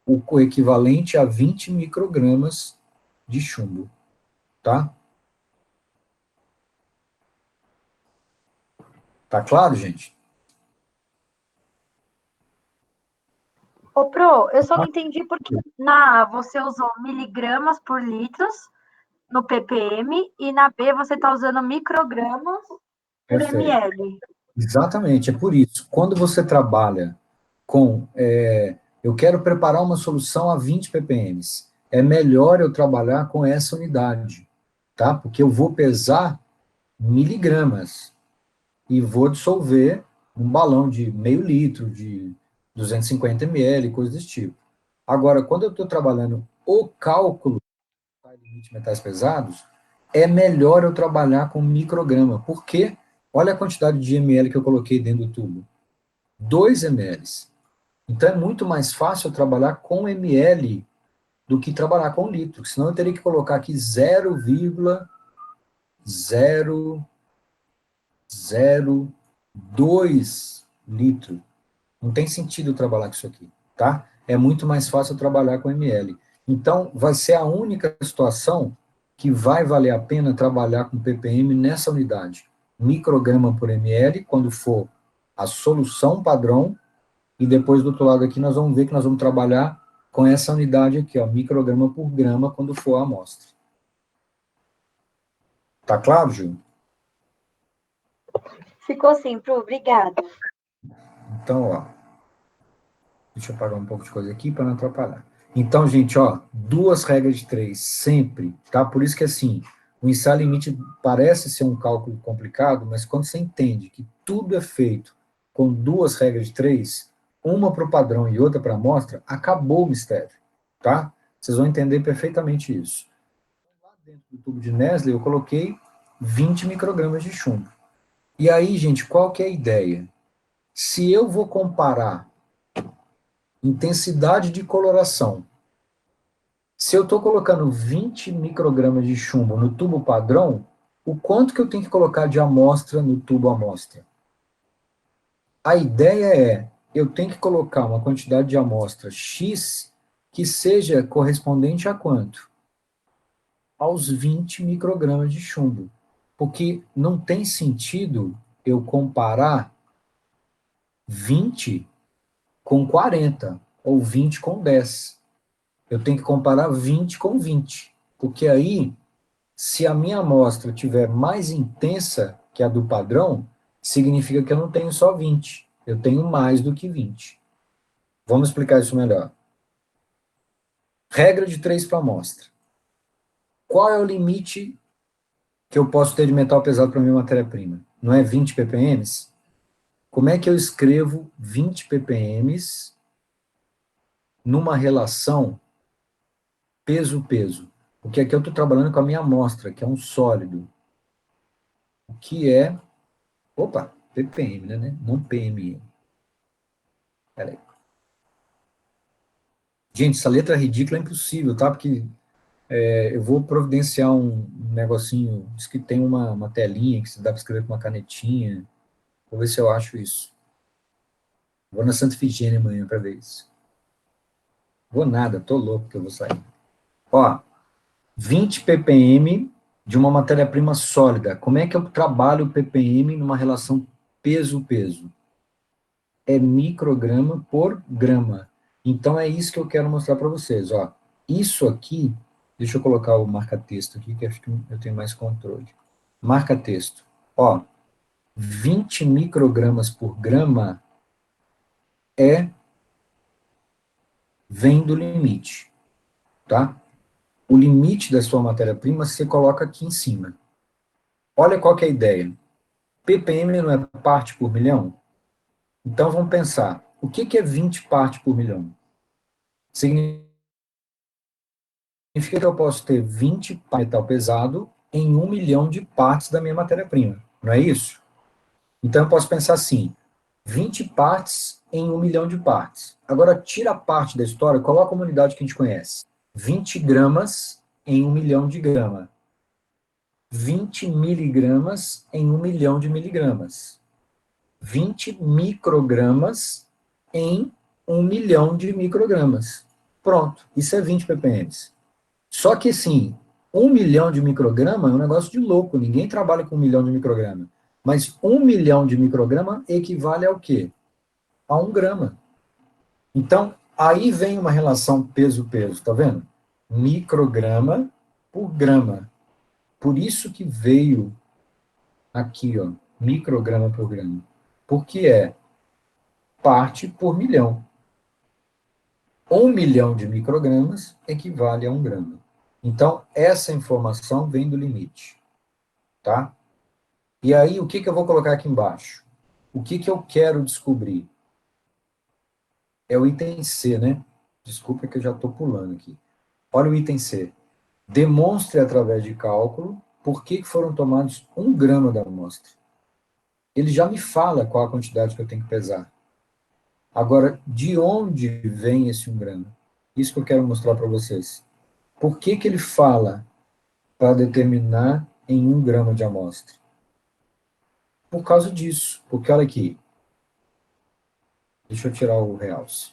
O equivalente a 20 microgramas de chumbo, tá? Tá claro, gente? Ô, Pro, eu só não entendi porque na A você usou miligramas por litros no ppm e na B você está usando microgramas por Perfeito. ml. Exatamente, é por isso. Quando você trabalha com... eu quero preparar uma solução a 20 ppm. É melhor eu trabalhar com essa unidade, tá? Porque eu vou pesar miligramas e vou dissolver um balão de meio litro, de 250 ml, coisa desse tipo. Agora, quando eu estou trabalhando o cálculo do limite de metais pesados, é melhor eu trabalhar com micrograma. Por quê? Olha a quantidade de ml que eu coloquei dentro do tubo. 2 ml. Então, é muito mais fácil eu trabalhar com ml do que trabalhar com litro. Senão, eu teria que colocar aqui 0,002 litro. Não tem sentido eu trabalhar com isso aqui, tá? É muito mais fácil eu trabalhar com ml. Então, vai ser a única situação que vai valer a pena trabalhar com ppm nessa unidade. Micrograma por ml, quando for a solução padrão, e depois do outro lado aqui nós vamos ver que nós vamos trabalhar com essa unidade aqui, ó, micrograma por grama, quando for a amostra. Tá claro, Gil? Ficou sim, Pro, obrigada. Então, ó, deixa eu apagar um pouco de coisa aqui para não atrapalhar. Então, gente, ó, 2 regras de 3, sempre, tá? Por isso que, assim, o ensaio limite parece ser um cálculo complicado, mas quando você entende que tudo é feito com 2 regras de 3, uma para o padrão e outra para a amostra, acabou o mistério, tá? Vocês vão entender perfeitamente isso. Lá dentro do tubo de Nestlé, eu coloquei 20 microgramas de chumbo. E aí, gente, qual que é a ideia? Se eu vou comparar intensidade de coloração, se eu estou colocando 20 microgramas de chumbo no tubo padrão, o quanto que eu tenho que colocar de amostra no tubo amostra? A ideia é, eu tenho que colocar uma quantidade de amostra X que seja correspondente a quanto? Aos 20 microgramas de chumbo. Porque não tem sentido eu comparar 20 com 40, ou 20 com 10. Eu tenho que comparar 20 com 20, porque aí, se a minha amostra tiver mais intensa que a do padrão, significa que eu não tenho só 20, eu tenho mais do que 20. Vamos explicar isso melhor. Regra de 3 para amostra. Qual é o limite que eu posso ter de metal pesado para a minha matéria-prima? Não é 20 ppm? Como é que eu escrevo 20 ppm numa relação peso-peso? Porque aqui eu estou trabalhando com a minha amostra, que é um sólido. O que é... Opa, ppm, né? Não PMM. Peraí. Gente, essa letra ridícula é impossível, tá? Porque eu vou providenciar um negocinho, diz que tem uma telinha que se dá para escrever com uma canetinha. Vou ver se eu acho isso. Vou na Santa Efigênia amanhã para ver isso. Vou nada, tô louco que eu vou sair. Ó, 20 ppm de uma matéria-prima sólida. Como é que eu trabalho o ppm numa relação peso-peso? É micrograma por grama. Então, é isso que eu quero mostrar para vocês. Ó, isso aqui, deixa eu colocar o marca-texto aqui, que acho que eu tenho mais controle. Marca-texto. Ó, 20 microgramas por grama vem do limite, tá? o limite da sua matéria-prima você coloca aqui em cima. Olha qual que é a ideia. ppm não é parte por milhão? Então, vamos pensar. O que é 20 partes por milhão? Significa que eu posso ter 20 metal pesado em 1 milhão de partes da minha matéria-prima. Não é isso? Então, eu posso pensar assim, 20 partes em 1 milhão de partes. Agora, tira a parte da história, coloca a unidade que a gente conhece. 20 gramas em 1 milhão de grama. 20 miligramas em 1 milhão de miligramas. 20 microgramas em 1 milhão de microgramas. Pronto, isso é 20 ppm. Só que, sim, 1 milhão de micrograma é um negócio de louco, ninguém trabalha com 1 milhão de micrograma. Mas 1 milhão de micrograma equivale ao quê? A 1 grama. Então, aí vem uma relação peso-peso, tá vendo? Micrograma por grama. Por isso que veio aqui, ó, micrograma por grama. Porque é parte por milhão. 1 milhão de microgramas equivale a 1 grama. Então, essa informação vem do limite. Tá? E aí, o que eu vou colocar aqui embaixo? O que eu quero descobrir? É o item C, né? Desculpa que eu já estou pulando aqui. Olha o item C. Demonstre através de cálculo por que foram tomados 1 grama da amostra. Ele já me fala qual a quantidade que eu tenho que pesar. Agora, de onde vem esse 1 grama? Isso que eu quero mostrar para vocês. Por que ele fala para determinar em 1 grama de amostra? Por causa disso. Porque, olha aqui. Deixa eu tirar o realce.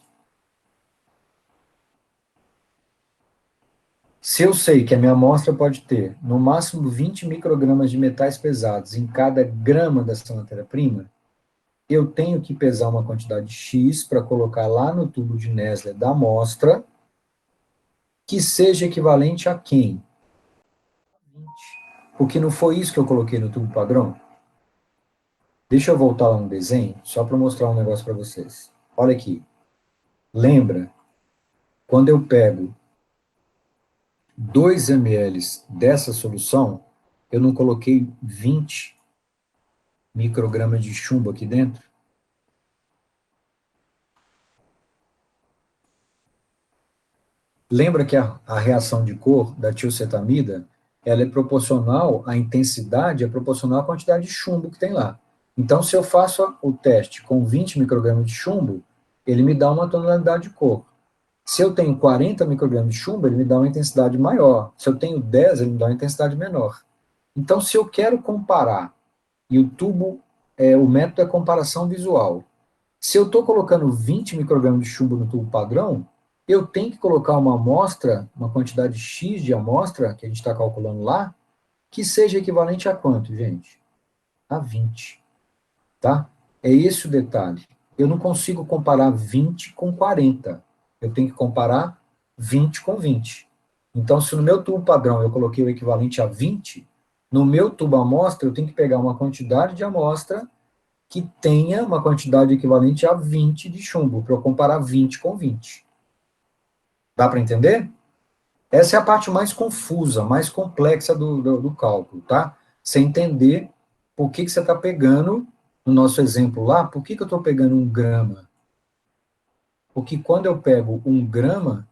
Se eu sei que a minha amostra pode ter, no máximo, 20 microgramas de metais pesados em cada grama dessa matéria-prima, eu tenho que pesar uma quantidade X para colocar lá no tubo de Nessler da amostra, que seja equivalente a quem? 20. Porque não foi isso que eu coloquei no tubo padrão? Deixa eu voltar lá no desenho, só para mostrar um negócio para vocês. Olha aqui. Lembra, quando eu pego 2 ml dessa solução, eu não coloquei 20 microgramas de chumbo aqui dentro? Lembra que a reação de cor da tiocetamida, ela é proporcional, a intensidade é proporcional à quantidade de chumbo que tem lá. Então, se eu faço o teste com 20 microgramas de chumbo, ele me dá uma tonalidade de cor. Se eu tenho 40 microgramas de chumbo, ele me dá uma intensidade maior. Se eu tenho 10, ele me dá uma intensidade menor. Então, se eu quero comparar, e o tubo, o método é comparação visual. Se eu estou colocando 20 microgramas de chumbo no tubo padrão, eu tenho que colocar uma amostra, uma quantidade X de amostra, que a gente está calculando lá, que seja equivalente a quanto, gente? A 20. Tá? É esse o detalhe. Eu não consigo comparar 20 com 40. Eu tenho que comparar 20 com 20. Então, se no meu tubo padrão eu coloquei o equivalente a 20, no meu tubo amostra eu tenho que pegar uma quantidade de amostra que tenha uma quantidade equivalente a 20 de chumbo, para eu comparar 20 com 20. Dá para entender? Essa é a parte mais confusa, mais complexa do cálculo, tá? Você entender por que você está pegando, no nosso exemplo lá, por que eu estou pegando 1 grama? Porque quando eu pego 1 grama,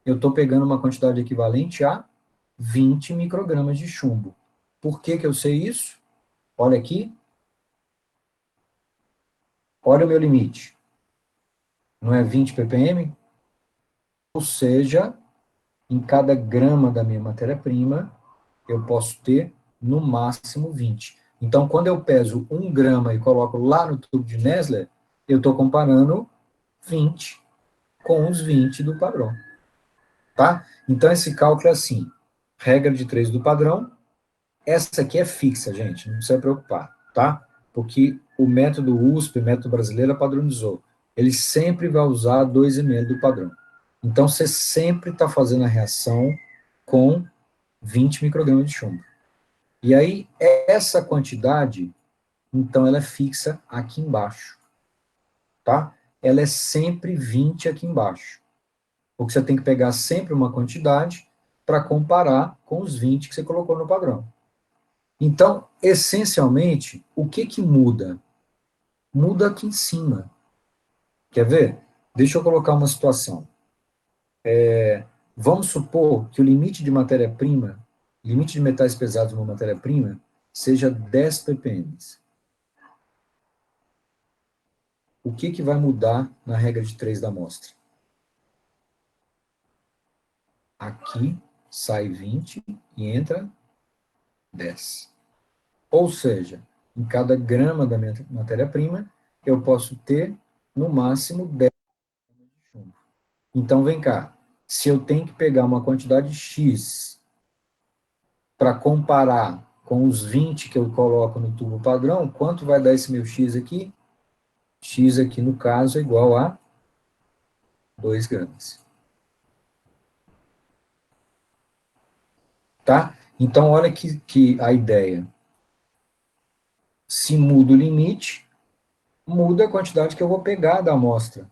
eu estou pegando uma quantidade equivalente a 20 microgramas de chumbo. Por que eu sei isso? Olha aqui. Olha o meu limite. Não é 20 ppm? Ou seja, em cada grama da minha matéria-prima, eu posso ter, no máximo, 20. Então, quando eu peso 1 grama e coloco lá no tubo de Nessler, eu estou comparando 20 com os 20 do padrão. Tá? Então, esse cálculo é assim. Regra de 3 do padrão. Essa aqui é fixa, gente. Não precisa preocupar, tá? Porque o método USP, o método brasileiro, padronizou. Ele sempre vai usar 2 ml do padrão. Então, você sempre está fazendo a reação com 20 microgramas de chumbo. E aí, essa quantidade, então, ela é fixa aqui embaixo. Tá? Ela é sempre 20 aqui embaixo. Porque você tem que pegar sempre uma quantidade para comparar com os 20 que você colocou no padrão. Então, essencialmente, o que muda? Muda aqui em cima. Quer ver? Deixa eu colocar uma situação. Vamos supor que o limite de matéria-prima, limite de metais pesados numa matéria-prima, seja 10 ppm. O que vai mudar na regra de 3 da amostra? Aqui sai 20 e entra 10. Ou seja, em cada grama da minha matéria-prima, eu posso ter, no máximo, 10 de chumbo. Então, vem cá. Se eu tenho que pegar uma quantidade X para comparar com os 20 que eu coloco no tubo padrão, quanto vai dar esse meu X aqui? X aqui, no caso, é igual a 2 gramas. Tá? Então, olha que a ideia. Se muda o limite, muda a quantidade que eu vou pegar da amostra,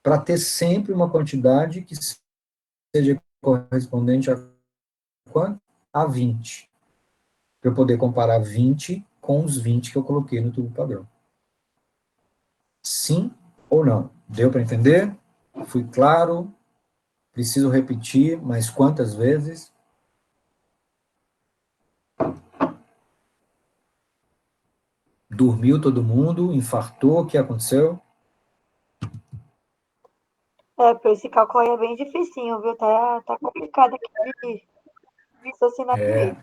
para ter sempre uma quantidade que seja correspondente a quanto? A 20. Para eu poder comparar 20 com os 20 que eu coloquei no tubo padrão. Sim ou não? Deu para entender? Fui claro? Preciso repetir, mas quantas vezes? Dormiu todo mundo? Infartou? O que aconteceu? Porque esse cálculo aí é bem dificinho, viu? Tá complicado aqui de raciocinar direito.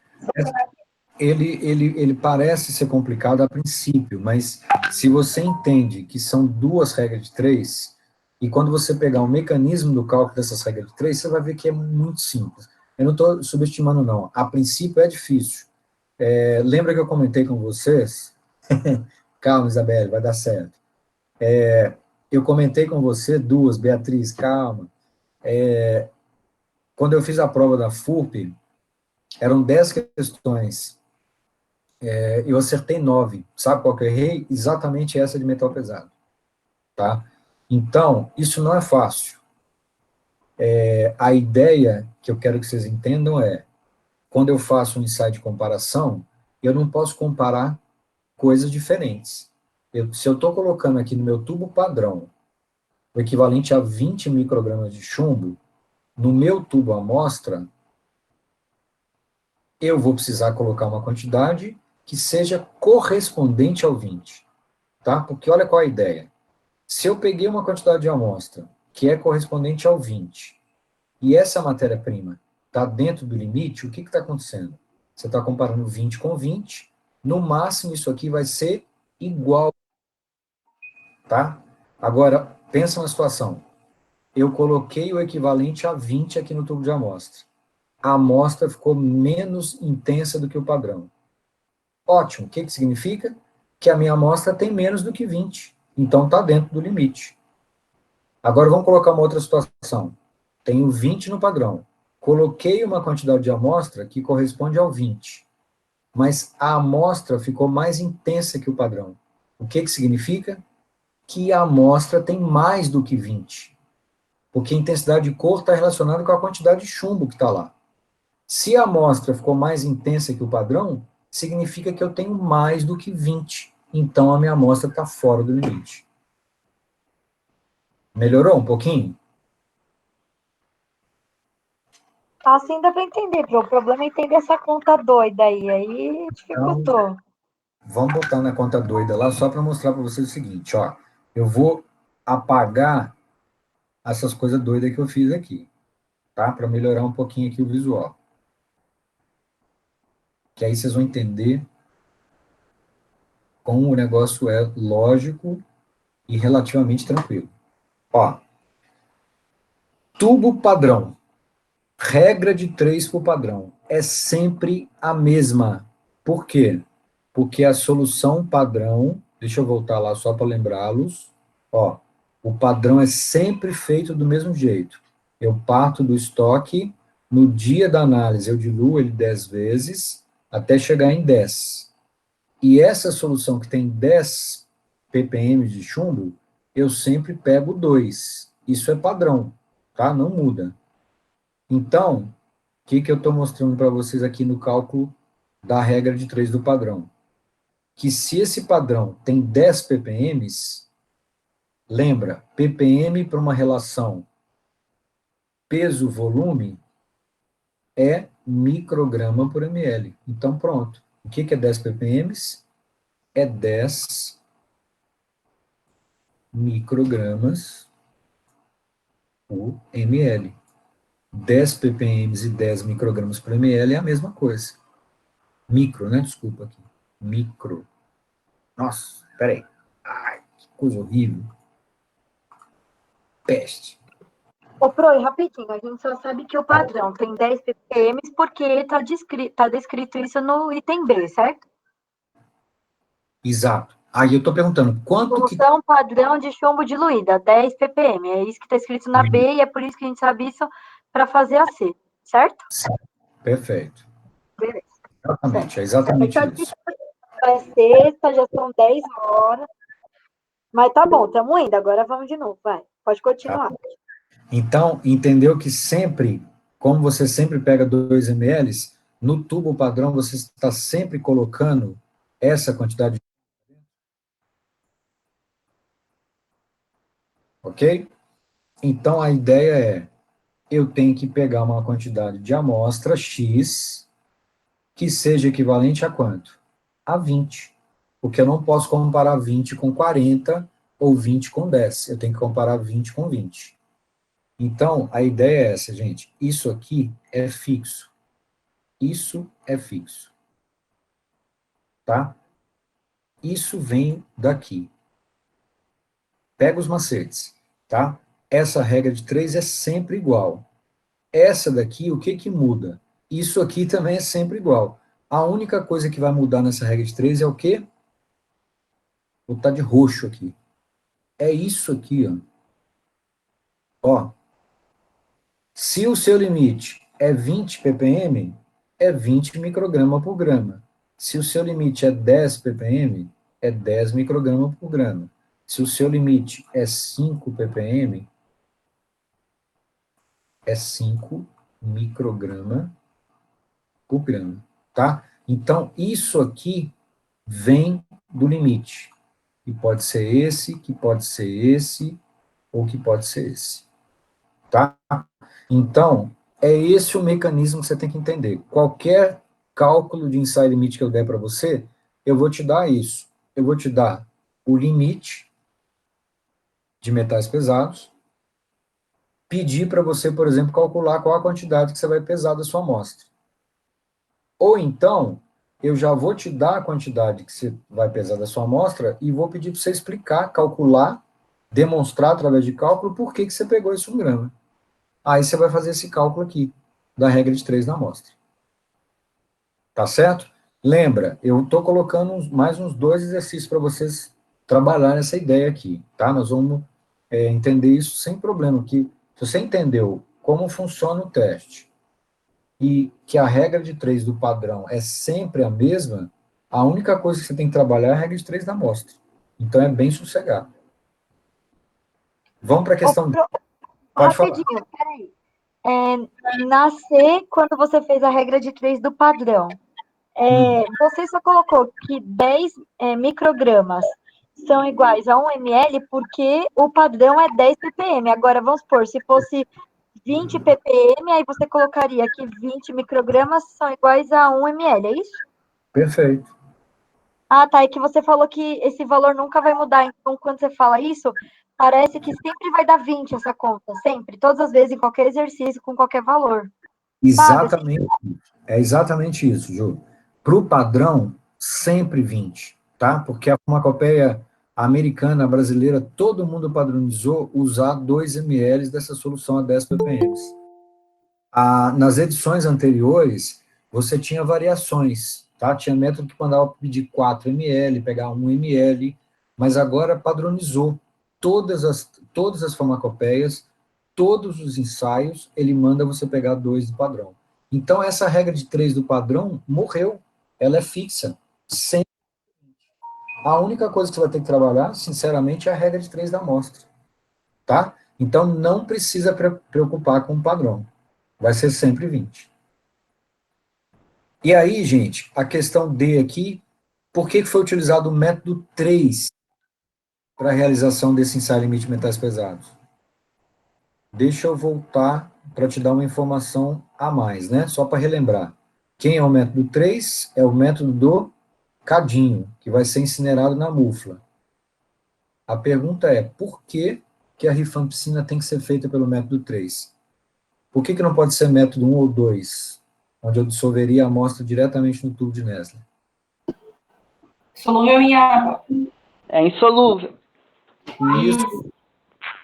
Ele parece ser complicado a princípio, mas se você entende que são duas regras de 3, e quando você pegar o mecanismo do cálculo dessas regras de 3, você vai ver que é muito simples. Eu não estou subestimando, não. A princípio é difícil. Lembra que eu comentei com vocês? Calma, Isabelle, vai dar certo. Eu comentei com você duas, Beatriz, calma. Quando eu fiz a prova da FURP, eram 10 questões. Eu acertei 9. Sabe qual que eu errei? Exatamente essa de metal pesado. Tá? Então, isso não é fácil. A ideia que eu quero que vocês entendam é, quando eu faço um ensaio de comparação, eu não posso comparar coisas diferentes. Se eu estou colocando aqui no meu tubo padrão o equivalente a 20 microgramas de chumbo, no meu tubo amostra, eu vou precisar colocar uma quantidade que seja correspondente ao 20. Tá? Porque olha qual a ideia. Se eu peguei uma quantidade de amostra que é correspondente ao 20, e essa matéria-prima está dentro do limite, o que está acontecendo? Você está comparando 20 com 20, no máximo isso aqui vai ser igual. Tá? Agora, pensa na situação. Eu coloquei o equivalente a 20 aqui no tubo de amostra. A amostra ficou menos intensa do que o padrão. Ótimo. O que significa? Que a minha amostra tem menos do que 20. Então, está dentro do limite. Agora, vamos colocar uma outra situação. Tenho 20 no padrão. Coloquei uma quantidade de amostra que corresponde ao 20. Mas a amostra ficou mais intensa que o padrão. O que significa? Que a amostra tem mais do que 20. Porque a intensidade de cor está relacionada com a quantidade de chumbo que está lá. Se a amostra ficou mais intensa que o padrão, significa que eu tenho mais do que 20. Então, a minha amostra está fora do limite. Melhorou um pouquinho? Assim dá para entender, Pro. O problema é entender essa conta doida aí dificultou. Então, vamos botar na conta doida lá, só para mostrar para vocês o seguinte, ó. Eu vou apagar essas coisas doidas que eu fiz aqui, tá? Para melhorar um pouquinho aqui o visual. Que aí vocês vão entender como o negócio é lógico e relativamente tranquilo. Ó, tubo padrão. Regra de 3 para o padrão. É sempre a mesma. Por quê? Porque a solução padrão, deixa eu voltar lá só para lembrá-los, ó, o padrão é sempre feito do mesmo jeito. Eu parto do estoque, no dia da análise eu diluo ele 10 vezes, até chegar em 10. E essa solução que tem 10 ppm de chumbo, eu sempre pego 2. Isso é padrão, tá? Não muda. Então, que eu estou mostrando para vocês aqui no cálculo da regra de 3 do padrão? Que se esse padrão tem 10 ppm, lembra, ppm para uma relação peso-volume é micrograma por ml. Então, pronto. O que é 10 ppm? É 10 microgramas por ml. 10 ppm e 10 microgramas por ml é a mesma coisa. Micro, né? Desculpa aqui. Micro. Nossa, peraí. Ai, que coisa horrível. Peste. Ô, Pro, e rapidinho, a gente só sabe que o padrão tem 10 ppm porque está descrito isso no item B, certo? Exato. Aí eu estou perguntando, quanto que... Solução padrão de chumbo diluída, 10 ppm. É isso que está escrito na B e é por isso que a gente sabe isso para fazer a C, certo? Perfeito. Beleza. Exatamente, é exatamente Então, isso. é sexta, já são 10 horas. Mas tá bom, estamos indo. Agora vamos de novo, vai. Pode continuar. Então, entendeu que sempre, como você sempre pega 2 ml, no tubo padrão você está sempre colocando essa quantidade. Ok? Então, a ideia é, eu tenho que pegar uma quantidade de amostra X que seja equivalente a quanto? A 20. Porque eu não posso comparar 20 com 40 ou 20 com 10. Eu tenho que comparar 20 com 20. Então, a ideia é essa, gente. Isso aqui é fixo. Isso é fixo. Tá? Isso vem daqui. Pega os macetes, tá? Essa regra de 3 é sempre igual. Essa daqui, o que muda? Isso aqui também é sempre igual. A única coisa que vai mudar nessa regra de 3 é o quê? Vou botar de roxo aqui. É isso aqui, ó. Ó. Se o seu limite é 20 ppm, é 20 micrograma por grama. Se o seu limite é 10 ppm, é 10 micrograma por grama. Se o seu limite é 5 ppm, é 5 micrograma por grama, tá? Então, isso aqui vem do limite. Que pode ser esse, que pode ser esse, ou que pode ser esse. Tá? Então, é esse o mecanismo que você tem que entender. Qualquer cálculo de ensaio limite que eu der para você, eu vou te dar isso. Eu vou te dar o limite de metais pesados, pedir para você, por exemplo, calcular qual a quantidade que você vai pesar da sua amostra. Ou então, eu já vou te dar a quantidade que você vai pesar da sua amostra e vou pedir para você explicar, calcular, demonstrar através de cálculo por que você pegou esse 1 grama. Aí você vai fazer esse cálculo aqui, da regra de 3 na amostra. Tá certo? Lembra, eu estou colocando mais uns 2 exercícios para vocês trabalharem essa ideia aqui, tá? Nós vamos entender isso sem problema, que se você entendeu como funciona o teste e que a regra de 3 do padrão é sempre a mesma, a única coisa que você tem que trabalhar é a regra de 3 da amostra. Então é bem sossegado. Vamos para a questão... Pode falar. Rapidinho, peraí. Na C, quando você fez a regra de 3 do padrão, você só colocou que 10 microgramas são iguais a 1 ml porque o padrão é 10 ppm. Agora, vamos supor, se fosse 20 ppm, aí você colocaria que 20 microgramas são iguais a 1 ml, é isso? Perfeito. Ah, tá. É que você falou que esse valor nunca vai mudar. Então, quando você fala isso, parece que sempre vai dar 20 essa conta. Sempre. Todas as vezes, em qualquer exercício, com qualquer valor. Exatamente. É exatamente isso, Ju. Para o padrão, sempre 20, tá? Porque a farmacopeia americana, brasileira, todo mundo padronizou usar 2 ml dessa solução a 10 ppm. Nas edições anteriores, você tinha variações, tá? Tinha método que mandava pedir 4 ml, pegar 1 ml, mas agora padronizou. Todas as farmacopeias, todos os ensaios, ele manda você pegar 2 do padrão. Então, essa regra de 3 do padrão morreu. Ela é fixa. Sempre. A única coisa que você vai ter que trabalhar, sinceramente, é a regra de 3 da amostra. Tá? Então, não precisa preocupar com o padrão. Vai ser sempre 20. E aí, gente, a questão D aqui, por que foi utilizado o método 3 para a realização desse ensaio limite de metais pesados? Deixa eu voltar para te dar uma informação a mais, né? Só para relembrar. Quem é o método 3? É o método do cadinho, que vai ser incinerado na mufla. A pergunta é, por que, que a rifampicina tem que ser feita pelo método 3? Por que não pode ser método 1 ou 2, onde eu dissolveria a amostra diretamente no tubo de Nestlé? Solúvel em água. É insolúvel. Isso.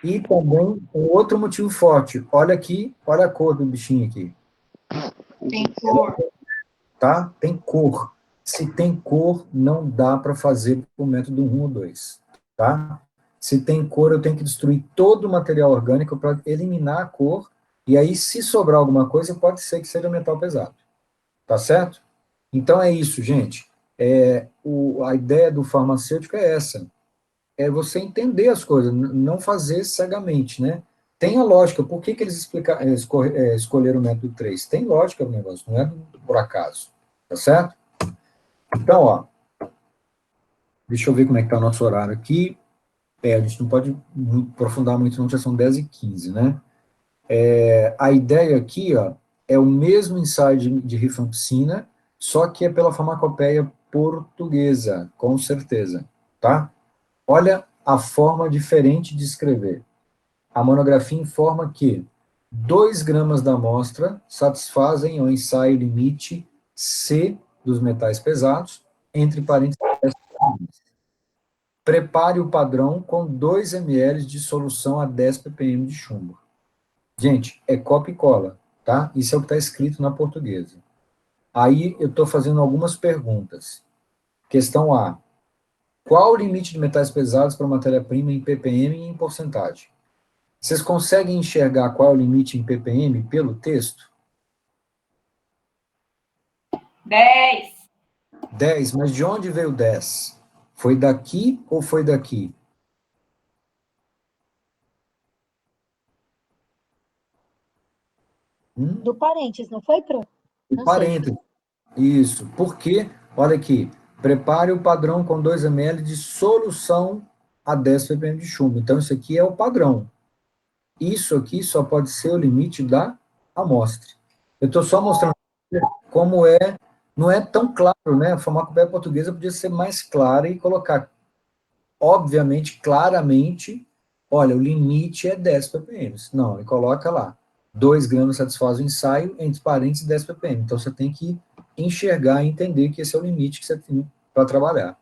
E também um outro motivo forte. Olha aqui, olha a cor do bichinho aqui. Tem cor. Tá? Tem cor. Se tem cor, não dá para fazer por método 1 ou 2. Tá? Se tem cor, eu tenho que destruir todo o material orgânico para eliminar a cor, e aí, se sobrar alguma coisa, pode ser que seja metal pesado. Tá certo? Então é isso, gente. A ideia do farmacêutico é essa. É você entender as coisas, não fazer cegamente, né? Tem a lógica. Por que eles escolheram o método 3? Tem lógica no negócio, não é por acaso. Tá certo? Então, ó, deixa eu ver como é que tá o nosso horário aqui. A gente não pode aprofundar muito, não, já são 10h15, né? A ideia aqui, ó, é o mesmo ensaio de rifampicina, só que é pela farmacopeia portuguesa, com certeza, tá? Olha a forma diferente de escrever. A monografia informa que 2 gramas da amostra satisfazem o ensaio limite C dos metais pesados, entre parênteses, 10 ppm. Prepare o padrão com 2 ml de solução a 10 ppm de chumbo. Gente, é copia e cola, tá? Isso é o que está escrito na portuguesa. Aí eu estou fazendo algumas perguntas. Questão A. Qual o limite de metais pesados para matéria-prima em ppm e em porcentagem? Vocês conseguem enxergar qual é o limite em ppm pelo texto? 10. 10, mas de onde veio 10? Foi daqui ou foi daqui? Do parênteses, não foi, Pro? Não sei. Parênteses. Isso. Por quê? Olha aqui. Prepare o padrão com 2 ml de solução a 10 ppm de chumbo. Então, isso aqui é o padrão. Isso aqui só pode ser o limite da amostra. Eu estou só mostrando como não é tão claro, né? A farmacopeia portuguesa podia ser mais clara e colocar, obviamente, claramente, olha, o limite é 10 ppm. Não, ele coloca lá, 2 gramas satisfaz o ensaio, entre parênteses, 10 ppm. Então, você tem que enxergar e entender que esse é o limite que você tem para trabalhar.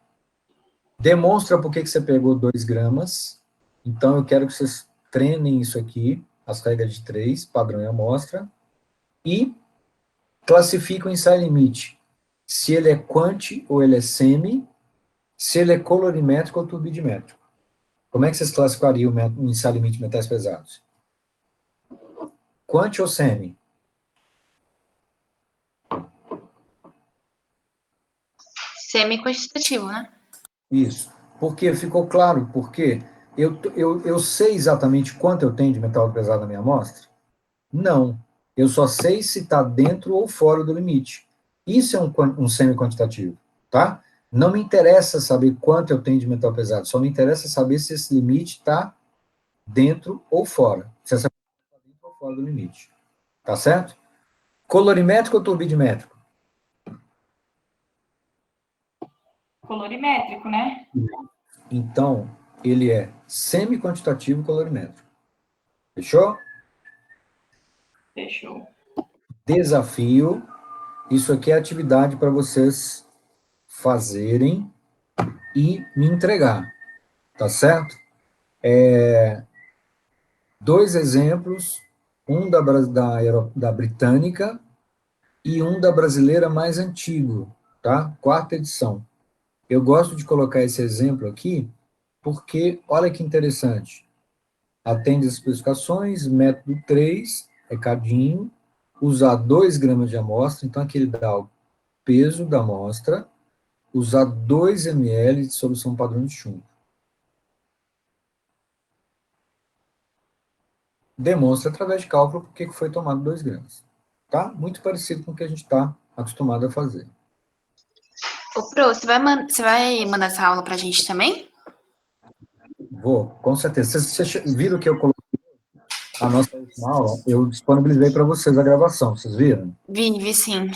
Demonstra por que você pegou 2 gramas. Então, eu quero que vocês treinem isso aqui, as regras de 3, padrão e amostra, e classifica o ensaio limite. Se ele é quanti ou ele é semi, se ele é colorimétrico ou turbidimétrico. Como é que vocês classificariam o ensaio limite de metais pesados? Quanti ou semi? Semi-quantitativo, né? Isso. Por quê? Ficou claro por quê? Eu sei exatamente quanto eu tenho de metal pesado na minha amostra? Não. Eu só sei se está dentro ou fora do limite. Isso é um semi-quantitativo, tá? Não me interessa saber quanto eu tenho de metal pesado, só me interessa saber se esse limite está dentro ou fora. Se essa está dentro ou fora do limite. Tá certo? Colorimétrico ou turbidimétrico? Colorimétrico, né? Então, ele é semi-quantitativo colorimétrico. Fechou? Fechou. Desafio. Isso aqui é atividade para vocês fazerem e me entregar. Tá certo? 2 exemplos, um da britânica e um da brasileira mais antigo, tá? 4ª edição. Eu gosto de colocar esse exemplo aqui, porque, olha que interessante, atende as especificações, método 3, recadinho, usar 2 gramas de amostra, então aqui ele dá o peso da amostra, usar 2 ml de solução padrão de chumbo. Demonstra através de cálculo por que foi tomado 2 gramas. Tá? Muito parecido com o que a gente está acostumado a fazer. Ô, Pro, você vai mandar essa aula pra gente também? Vou, com certeza. Vocês viram que eu coloquei a nossa última aula? Eu disponibilizei para vocês a gravação, vocês viram? Vi sim.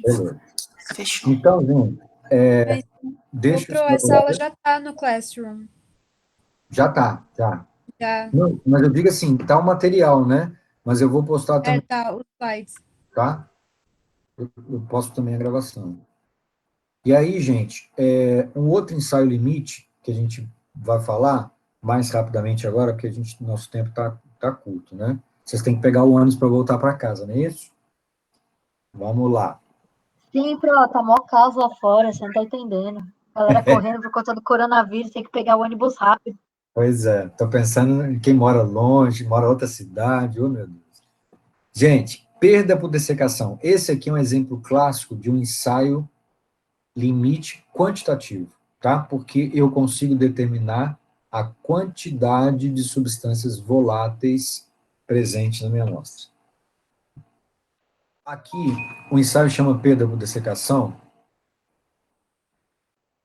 Beleza. Fechou. Então, gente, Mas, deixa Pro, eu essa aula já tá no Classroom. Já tá, já. Já. Não, mas eu digo assim, tá o material, né? Mas eu vou postar também, Tá, os slides. tá? Eu posto também a gravação. E aí, gente, um outro ensaio limite que a gente vai falar mais rapidamente agora, porque nosso tempo tá curto, né? Vocês têm que pegar o ônibus para voltar para casa, não é isso? Vamos lá. Sim, Pro, tá mó caos lá fora, você não tá entendendo. Galera correndo por conta do coronavírus, tem que pegar o ônibus rápido. Pois é, tô pensando em quem mora longe, mora em outra cidade, oh meu Deus. Gente, perda por dessecação. Esse aqui é um exemplo clássico de um ensaio limite quantitativo, tá? Porque eu consigo determinar a quantidade de substâncias voláteis presentes na minha amostra. Aqui, o ensaio chama perda por dessecação,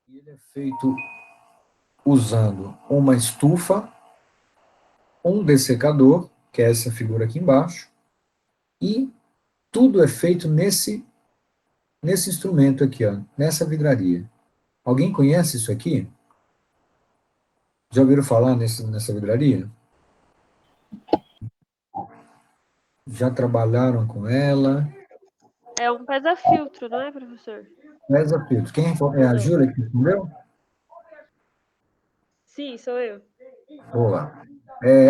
e ele é feito usando uma estufa, um dessecador, que é essa figura aqui embaixo, e tudo é feito nesse instrumento aqui, ó, nessa vidraria. Alguém conhece isso aqui? Já ouviram falar nessa vidraria? Já trabalharam com ela? É um pesa-filtro, não é, professor? Pesa filtro. Quem é a Júlia que respondeu? Sim, sou eu. Boa.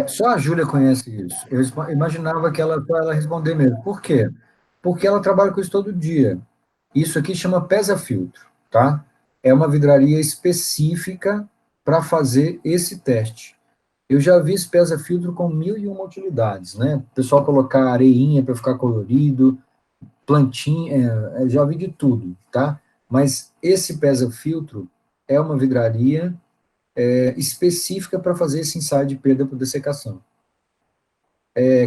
Só a Júlia conhece isso. Eu imaginava que ela responder mesmo. Por quê? Porque ela trabalha com isso todo dia. Isso aqui chama pesa-filtro, tá? É uma vidraria específica para fazer esse teste. Eu já vi esse pesa-filtro com 1001 utilidades, né? O pessoal colocar areinha para ficar colorido, plantinha, já vi de tudo, tá? Mas esse pesa-filtro é uma vidraria específica para fazer esse ensaio de perda por dessecação.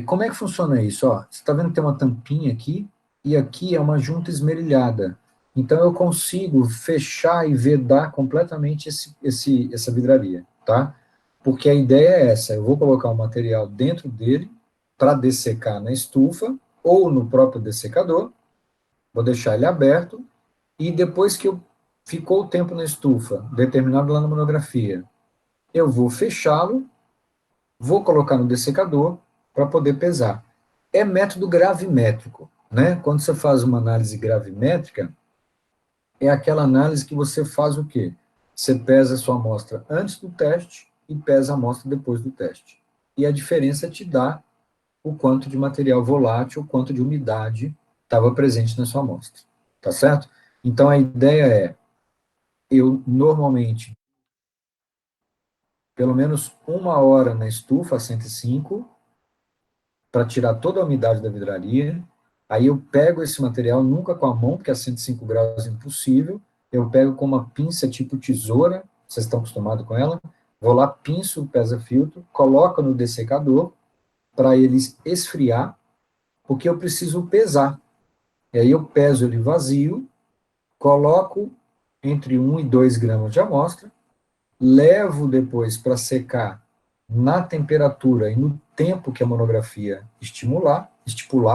Como é que funciona isso? Ó, você está vendo que tem uma tampinha aqui, e aqui é uma junta esmerilhada. Então, eu consigo fechar e vedar completamente essa vidraria, tá? Porque a ideia é essa, eu vou colocar o material dentro dele para dessecar na estufa ou no próprio dessecador, vou deixar ele aberto, e depois que ficou o tempo na estufa, determinado lá na monografia, eu vou fechá-lo, vou colocar no dessecador para poder pesar. É método gravimétrico, né? Quando você faz uma análise gravimétrica, é aquela análise que você faz o quê? Você pesa a sua amostra antes do teste e pesa a amostra depois do teste. E a diferença te dá o quanto de material volátil, o quanto de umidade estava presente na sua amostra. Tá certo? Então, a ideia é, eu normalmente, pelo menos 1 hora na estufa a 105, para tirar toda a umidade da vidraria. Aí eu pego esse material, nunca com a mão, porque a 105 graus é impossível, eu pego com uma pinça tipo tesoura, vocês estão acostumados com ela, vou lá, pinço o pesa-filtro, coloco no dessecador, para ele esfriar, porque eu preciso pesar. E aí eu peso ele vazio, coloco entre 1 e 2 gramas de amostra, levo depois para secar na temperatura e no tempo que a monografia estipular,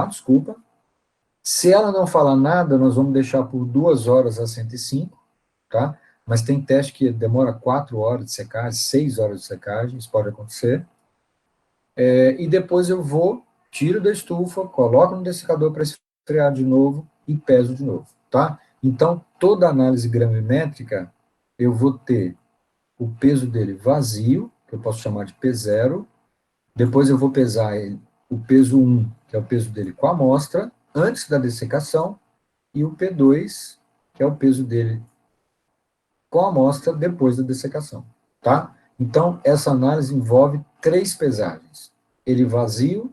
desculpa. Se ela não falar nada, nós vamos deixar por 2 horas a 105, tá? Mas tem teste que demora 4 horas de secagem, 6 horas de secagem, isso pode acontecer. E depois eu tiro da estufa, coloco no dessecador para esfriar de novo e peso de novo, tá? Então, toda análise gravimétrica, eu vou ter o peso dele vazio, que eu posso chamar de P0, depois eu vou pesar o peso 1, que é o peso dele com a amostra, antes da dessecação, e o P2, que é o peso dele com a amostra depois da dessecação, tá? Então, essa análise envolve 3 pesagens. Ele vazio,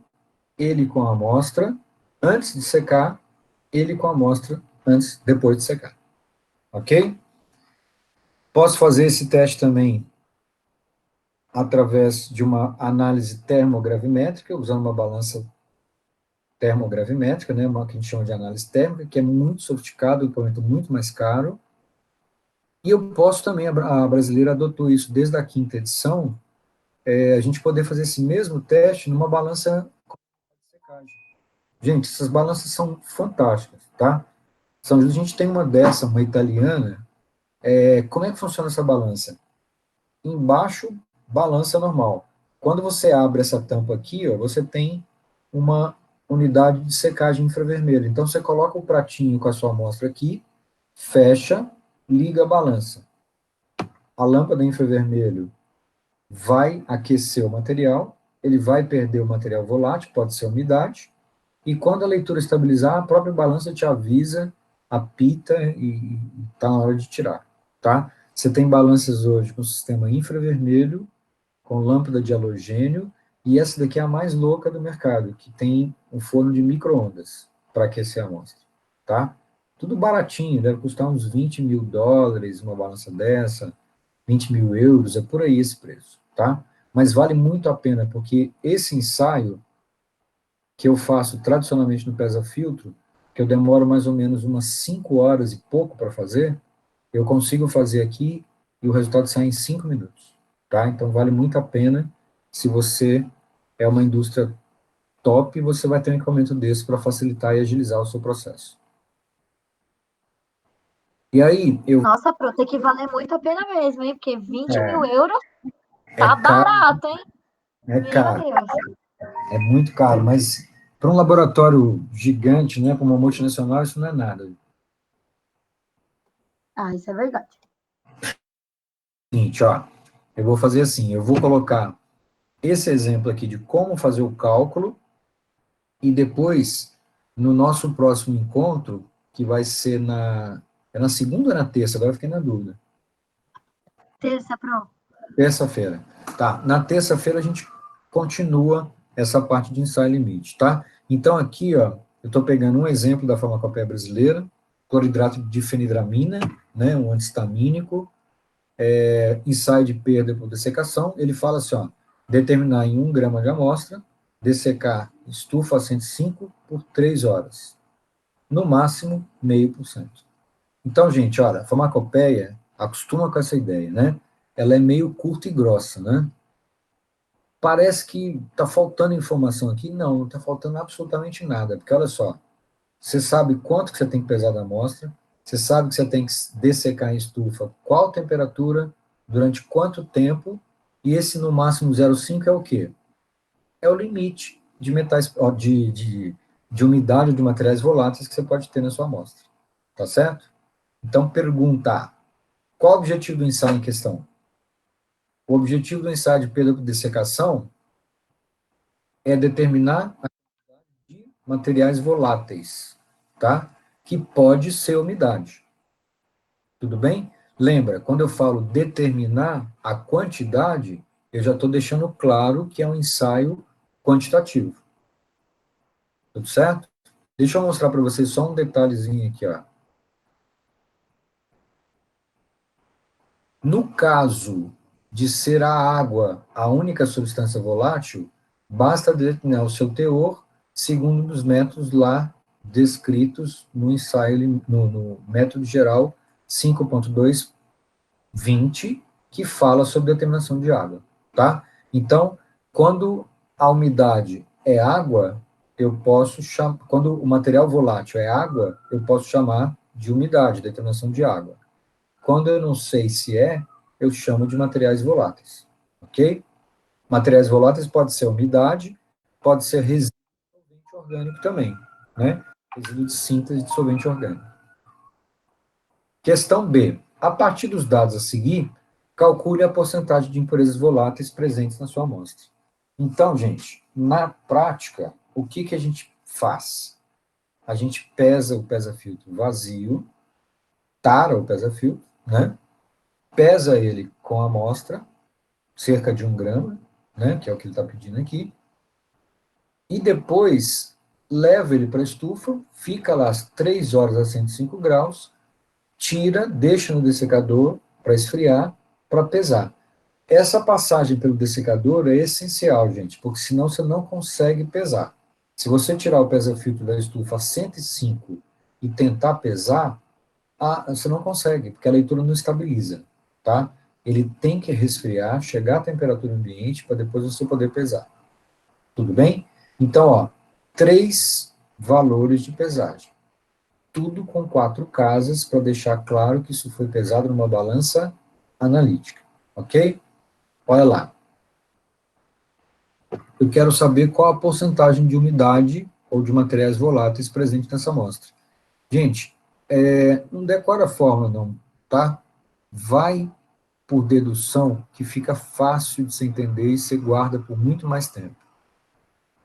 ele com a amostra, antes de secar, ele com a amostra, depois de secar. Ok? Posso fazer esse teste também através de uma análise termogravimétrica, usando uma balança termogravimétrica, né, uma que a gente chama de análise térmica, que é muito sofisticado, um equipamento muito mais caro, e eu posso também, a brasileira adotou isso desde a 5ª edição, a gente poder fazer esse mesmo teste numa balança de secagem. Gente, essas balanças são fantásticas, tá? A gente tem uma dessa, uma italiana, como é que funciona essa balança? Embaixo, balança normal. Quando você abre essa tampa aqui, ó, você tem uma unidade de secagem infravermelha. Então, você coloca o pratinho com a sua amostra aqui, fecha, liga a balança. A lâmpada infravermelho vai aquecer o material, ele vai perder o material volátil, pode ser umidade, e quando a leitura estabilizar, a própria balança te avisa, apita e está na hora de tirar, tá? Você tem balanças hoje com sistema infravermelho, com lâmpada de halogênio, e essa daqui é a mais louca do mercado, que tem um forno de micro-ondas para aquecer a amostra, tá? Tudo baratinho, deve custar uns 20 mil dólares uma balança dessa, 20 mil euros, é por aí esse preço, tá? Mas vale muito a pena, porque esse ensaio que eu faço tradicionalmente no pesa-filtro, que eu demoro mais ou menos umas 5 horas e pouco para fazer, eu consigo fazer aqui e o resultado sai em 5 minutos, tá? Então vale muito a pena. Se você é uma indústria top, você vai ter um equipamento desse para facilitar e agilizar o seu processo. E aí, Nossa, Pro, tem que valer muito a pena mesmo, hein? Porque 20 mil É, euros tá é caro, barato, hein? é Meu caro, Deus. é muito caro, mas para um laboratório gigante, né, como uma multinacional, isso não é nada. Ah, isso é verdade. Seguinte, ó, eu vou fazer assim, eu vou colocar esse exemplo aqui de como fazer o cálculo e depois, no nosso próximo encontro, que vai ser é na segunda ou na terça, agora eu fiquei na dúvida. Terça, Pro. Terça-feira. Tá, na terça-feira a gente continua essa parte de ensaio limite, tá? Então aqui, ó, eu estou pegando um exemplo da farmacopeia brasileira, cloridrato de fenidramina, né, um antihistamínico, ensaio de perda por dessecação, ele fala assim, ó, determinar em 1 grama de amostra, dessecar estufa a 105 por 3 horas, no máximo 0,5%. Então, gente, olha, a farmacopeia acostuma com essa ideia, né? Ela é meio curta e grossa, né? Parece que está faltando informação aqui. Não está faltando absolutamente nada, porque olha só, você sabe quanto que você tem que pesar da amostra, você sabe que você tem que dessecar em estufa, qual temperatura, durante quanto tempo, e esse no máximo 0,5 é o quê? É o limite de metais, de umidade de materiais voláteis que você pode ter na sua amostra. Tá certo? Então, pergunta: qual o objetivo do ensaio em questão? O objetivo do ensaio de perda por dessecação é determinar a quantidade de materiais voláteis, tá? Que pode ser umidade. Tudo bem? Lembra, quando eu falo determinar a quantidade, eu já estou deixando claro que é um ensaio quantitativo. Tudo certo? Deixa eu mostrar para vocês só um detalhezinho aqui, ó. No caso de ser a água a única substância volátil, basta determinar o seu teor segundo os métodos lá descritos no ensaio, no método geral 5.220, que fala sobre determinação de água, tá? Então, quando a umidade é água, eu posso chamar, quando o material volátil é água, eu posso chamar de umidade, determinação de água. Quando eu não sei se eu chamo de materiais voláteis, ok? Materiais voláteis pode ser umidade, pode ser resíduo de solvente orgânico também, né? Resíduo de síntese de solvente orgânico. Questão B. A partir dos dados a seguir, calcule a porcentagem de impurezas voláteis presentes na sua amostra. Então, gente, na prática, o que a gente faz? A gente pesa o pesa-filtro vazio, tara o pesa-filtro, né? Pesa ele com a amostra, cerca de 1 grama, né, que é o que ele está pedindo aqui, e depois leva ele para a estufa, fica lá as 3 horas a 105 graus, tira, deixa no dessecador para esfriar, para pesar. Essa passagem pelo dessecador é essencial, gente, porque senão você não consegue pesar, Se você tirar o pesa-filtro da estufa a 105 e tentar pesar, você não consegue, porque a leitura não estabiliza, tá? Ele tem que resfriar, chegar à temperatura ambiente, para depois você poder pesar. Tudo bem? Então, ó, 3 valores de pesagem. Tudo com 4 casas, para deixar claro que isso foi pesado numa balança analítica. Ok? Olha lá. Eu quero saber qual a porcentagem de umidade ou de materiais voláteis presente nessa amostra. Gente, não decora a fórmula não, tá? Vai por dedução, que fica fácil de se entender e você guarda por muito mais tempo.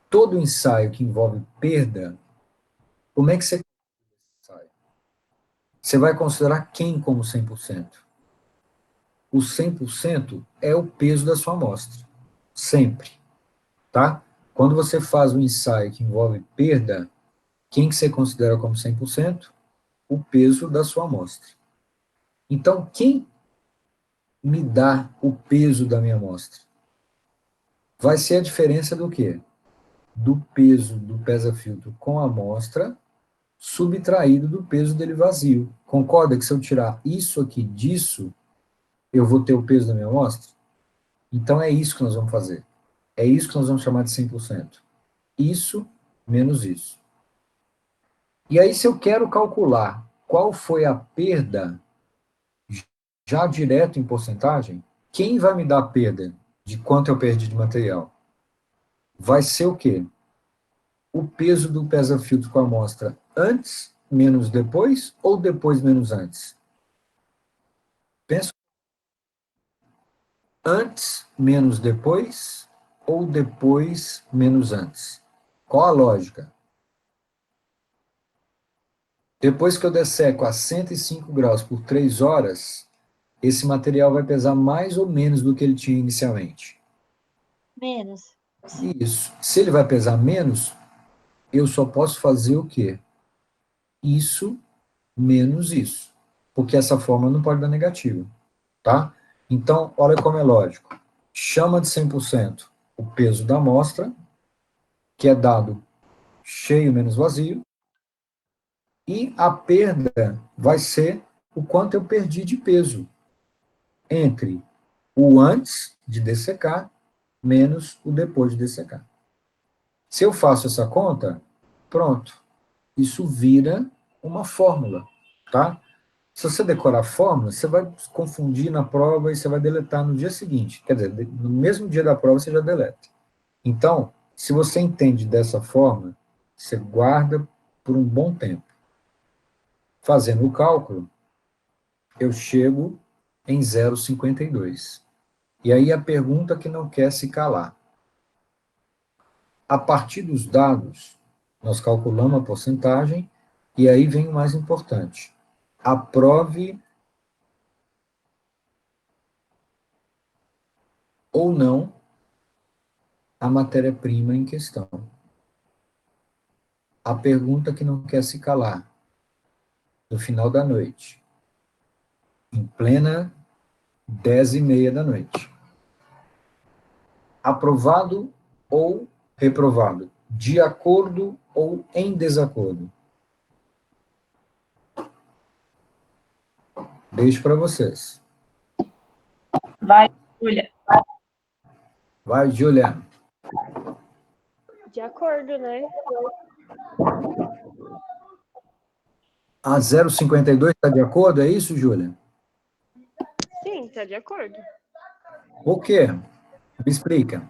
Todo ensaio que envolve perda, como é que você ensaio? Você vai considerar quem como 100%? O 100% é o peso da sua amostra. Sempre. Tá? Quando você faz um ensaio que envolve perda, quem que você considera como 100%? O peso da sua amostra. Então, quem me dá o peso da minha amostra? Vai ser a diferença do quê? Do peso do pesa-filtro com a amostra, subtraído do peso dele vazio. Concorda que se eu tirar isso aqui disso, eu vou ter o peso da minha amostra? Então é isso que nós vamos fazer. É isso que nós vamos chamar de 100%. Isso menos isso. E aí, se eu quero calcular qual foi a perda, já direto em porcentagem, quem vai me dar a perda de quanto eu perdi de material? Vai ser o quê? O peso do pesa-filtro com a amostra antes menos depois ou depois menos antes? Pensa. Antes menos depois ou depois menos antes? Qual a lógica? Depois que eu desseco a 105 graus por 3 horas, esse material vai pesar mais ou menos do que ele tinha inicialmente. Menos. Isso. Se ele vai pesar menos, eu só posso fazer o quê? Isso menos isso. Porque essa fórmula não pode dar negativo. Tá? Então, olha como é lógico. Chama de 100% o peso da amostra, que é dado cheio menos vazio, e a perda vai ser o quanto eu perdi de peso entre o antes de dessecar menos o depois de dessecar. Se eu faço essa conta, pronto. Isso vira uma fórmula, tá? Se você decorar a fórmula, você vai confundir na prova e você vai deletar no dia seguinte. Quer dizer, no mesmo dia da prova você já deleta. Então, se você entende dessa forma, você guarda por um bom tempo. Fazendo o cálculo, eu chego em 0,52. E aí a pergunta que não quer se calar. A partir dos dados, nós calculamos a porcentagem, e aí vem o mais importante. Aprove ou não a matéria-prima em questão. A pergunta que não quer se calar, no final da noite, em plena 10h30 da noite. Aprovado ou reprovado? De acordo ou em desacordo? Deixo para vocês. Vai, Júlia. Vai, Juliana. De acordo, né? A 0,52 está de acordo, é isso, Júlia? Sim, tá de acordo. Por quê? Me explica.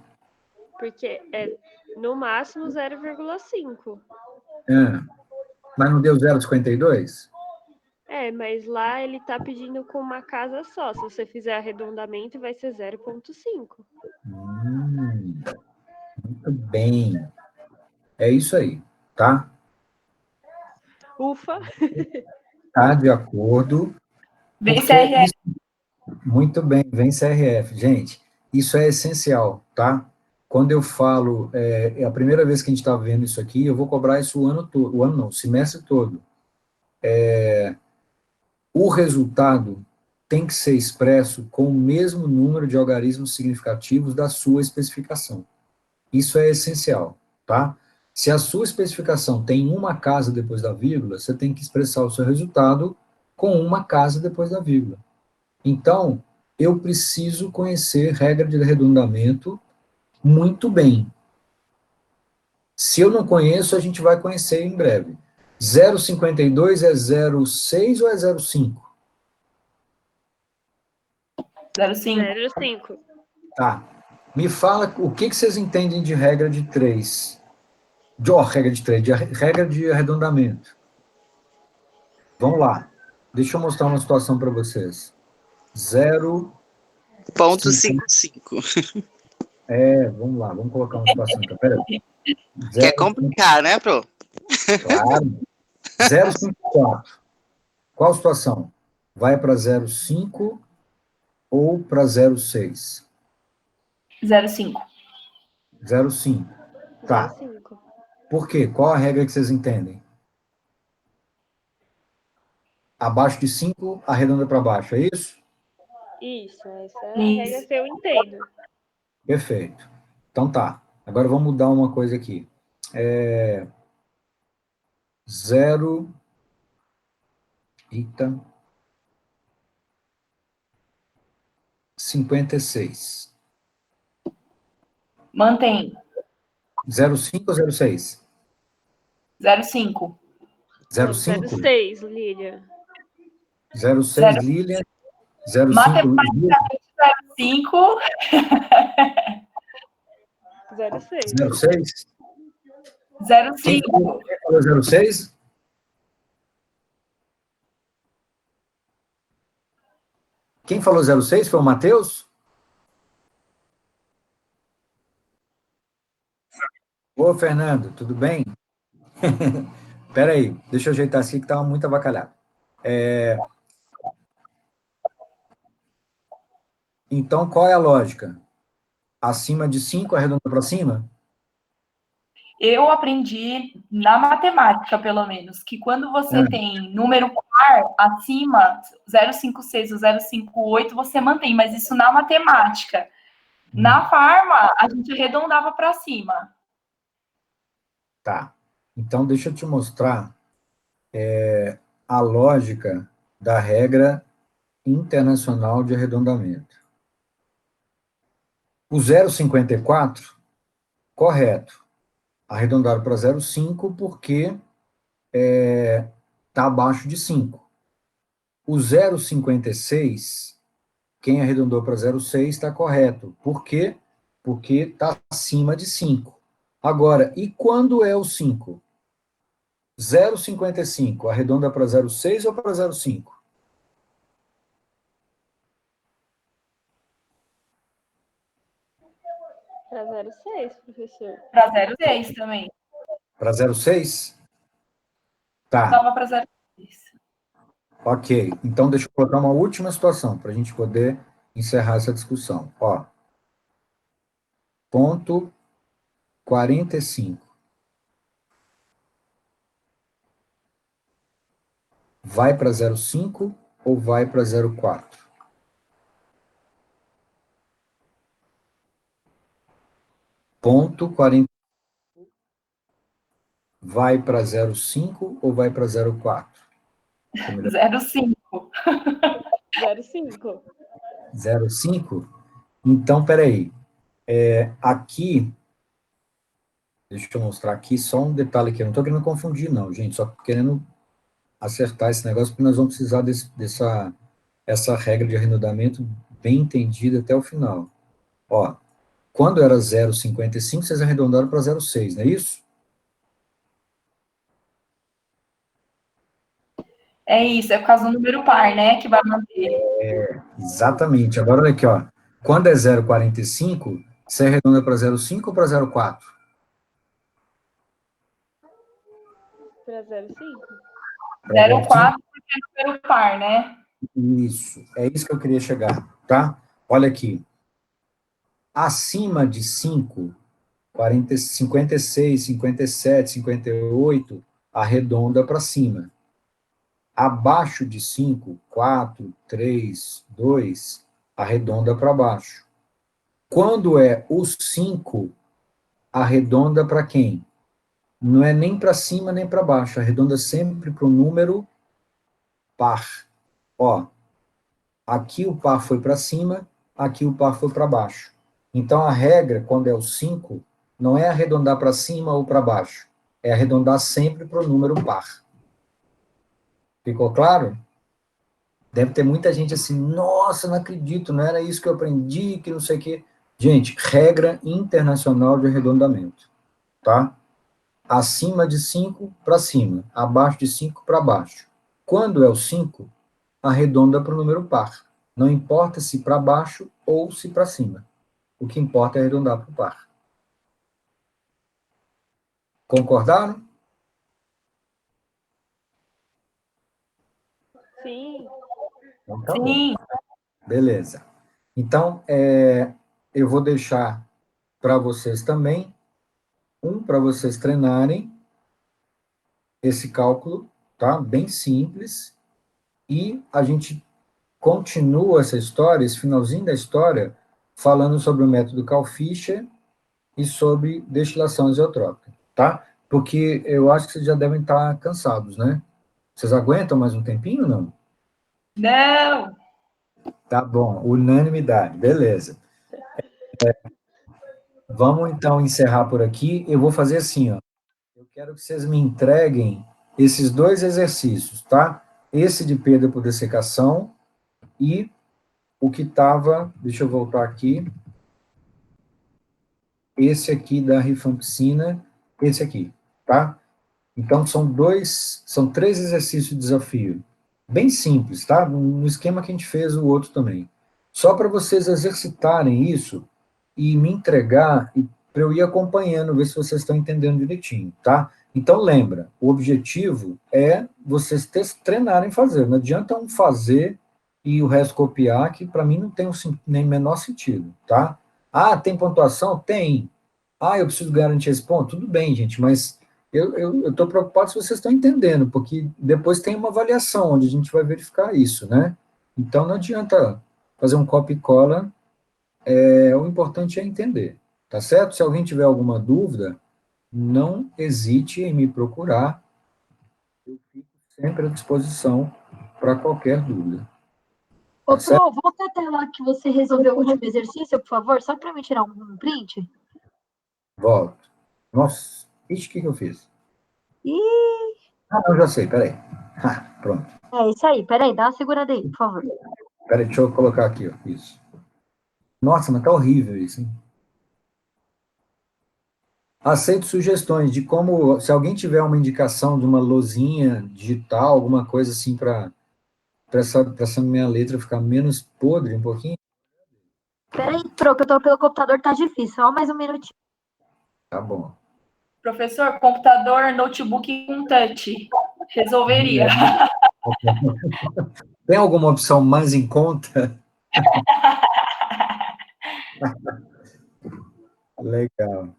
Porque é no máximo 0,5. Mas não deu 0,52? Mas lá ele tá pedindo com uma casa só. Se você fizer arredondamento, vai ser 0,5. Muito bem. É isso aí, tá? Ufa! Tá de acordo. Vem Porque CRF. muito bem, vem CRF. Gente, isso é essencial, tá? Quando eu falo, é a primeira vez que a gente está vendo isso aqui, eu vou cobrar isso o ano todo, o ano não, o semestre todo. O resultado tem que ser expresso com o mesmo número de algarismos significativos da sua especificação. Isso é essencial, tá? Se a sua especificação tem uma casa depois da vírgula, você tem que expressar o seu resultado com uma casa depois da vírgula. Então, eu preciso conhecer regra de arredondamento muito bem. Se eu não conheço, a gente vai conhecer em breve. 0,52 é 0,6 ou é 0,5? 0,5. 0,5. Tá. Me fala o que vocês entendem de regra de 3. Regra de arredondamento. Vamos lá. Deixa eu mostrar uma situação para vocês. 0. Ponto 55. Vamos lá, vamos colocar uma situação. Então, peraí. Quer complicar, né, Pro? Claro. 0,54. Qual situação? Vai para 0,5 ou para 0,6? 0,5. 0,5. Tá. 0,5. Por quê? Qual a regra que vocês entendem? Abaixo de 5, arredonda para baixo, é isso? Isso, essa é a regra que eu entendo. Perfeito. Então tá. Agora vamos mudar uma coisa aqui. 0. Eita. 56. Mantém. 0,5 ou 0,6? 0,5. 0,5? 0,6, Lília. 0,6, Lilian. 0,5, Matematicamente, 0,5. 0,6. 0,6? 0,5. Quem falou 0,6? Quem falou 0,6 foi o Matheus? Ô, Fernando, tudo bem? Espera aí, deixa eu ajeitar aqui que estava muito avacalhado. Então, qual é a lógica? Acima de 5, arredonda para cima? Eu aprendi na matemática, pelo menos, que quando você tem número par acima, 0,56 ou 0,58, você mantém, mas isso na matemática. Na farma, a gente arredondava para cima. Tá. Então, deixa eu te mostrar a lógica da regra internacional de arredondamento. O 0,54, correto. Arredondado para 0,5 porque está abaixo de 5. O 0,56, quem arredondou para 0,6 está correto. Por quê? Porque está acima de 5. Agora, e quando é o 5? 0,55, arredonda para 0,6 ou para 0,5? Para 0,6, professor. Para 0,6 também. Para 0,6? Tá. Dava para 0,6. Ok. Então, deixa eu colocar uma última situação para a gente poder encerrar essa discussão. Ó. Ponto 45. Vai para 0,5 ou vai para 0,4? Ponto 40. Vai para 0,5 ou vai para 0,4? 0,5. 0,5. 0,5? Então, peraí. Aqui, deixa eu mostrar aqui só um detalhe aqui. Eu não estou querendo confundir, não, gente. Só querendo acertar esse negócio, porque nós vamos precisar essa regra de arredondamento bem entendida até o final. Ó, quando era 0,55, vocês arredondaram para 0,6, não é isso? É isso, é por causa do número par, né? Que vai manter. Exatamente. Agora, olha aqui, ó. Quando é 0,45, você arredonda para 0,5 ou para 0,4? Para 0,5. 0,4 porque é número par, né? Isso. É isso que eu queria chegar, tá? Olha aqui. Acima de 5, 40, 56, 57, 58, arredonda para cima. Abaixo de 5, 4, 3, 2, arredonda para baixo. Quando é o 5, arredonda para quem? não é nem para cima nem para baixo, arredonda sempre para o número par. Ó, aqui o par foi para cima, aqui o par foi para baixo. Então, a regra, quando é o 5, não é arredondar para cima ou para baixo, é arredondar sempre para o número par. Ficou claro? Deve ter muita gente assim, nossa, não acredito, não era isso que eu aprendi, que não sei o quê. Gente, regra internacional de arredondamento, tá? Acima de 5 para cima, abaixo de 5 para baixo. Quando é o 5, arredonda para o número par. Não importa se para baixo ou se para cima. O que importa é arredondar para o par. Concordaram? Sim. Então, tá bom. Sim. Beleza. Então, eu vou deixar para vocês também, para vocês treinarem esse cálculo, tá? Bem simples. E a gente continua essa história, esse finalzinho da história, falando sobre o método Kalb-Fischer e sobre destilação isotrópica, tá? Porque eu acho que vocês já devem estar cansados, né? Vocês aguentam mais um tempinho ou não? Não. Tá bom, unanimidade, beleza. Vamos então encerrar por aqui. Eu vou fazer assim, ó. Eu quero que vocês me entreguem esses 2 exercícios, tá? Esse de perda por dessecação e o que estava, deixa eu voltar aqui, esse aqui da rifampicina, esse aqui, tá? Então, são 3 exercícios de desafio, bem simples, tá? No esquema que a gente fez o outro também. Só para vocês exercitarem isso e me entregar, e para eu ir acompanhando, ver se vocês estão entendendo direitinho, tá? Então, lembra, o objetivo é vocês treinarem fazer, não adianta um fazer e o resto copiar, que para mim não tem nem menor sentido, tá? Ah, tem pontuação? Tem. Ah, eu preciso garantir esse ponto? Tudo bem, gente, mas eu estou preocupado se vocês estão entendendo, porque depois tem uma avaliação onde a gente vai verificar isso, né? Então, não adianta fazer um copia e cola, o importante é entender, tá certo? Se alguém tiver alguma dúvida, não hesite em me procurar, eu fico sempre à disposição para qualquer dúvida. Ô, Tá certo? Pro, volta até lá que você resolveu o último exercício, por favor, só para me tirar um print. Volto. Nossa, ixi, o que eu fiz? Ih, Ah, eu já sei, peraí. Pronto. é isso aí. Peraí, dá uma segurada aí, por favor. Peraí, deixa eu colocar aqui, ó, isso. Nossa, mas tá horrível isso, hein? Aceito sugestões de como, se alguém tiver uma indicação de uma lousinha digital, alguma coisa assim para essa minha letra ficar menos podre um pouquinho. Peraí, Pro, que eu tô pelo computador, tá difícil. Só mais um minutinho. Tá bom. Professor, computador, notebook com touch. Resolveria. Tem alguma opção mais em conta? Legal.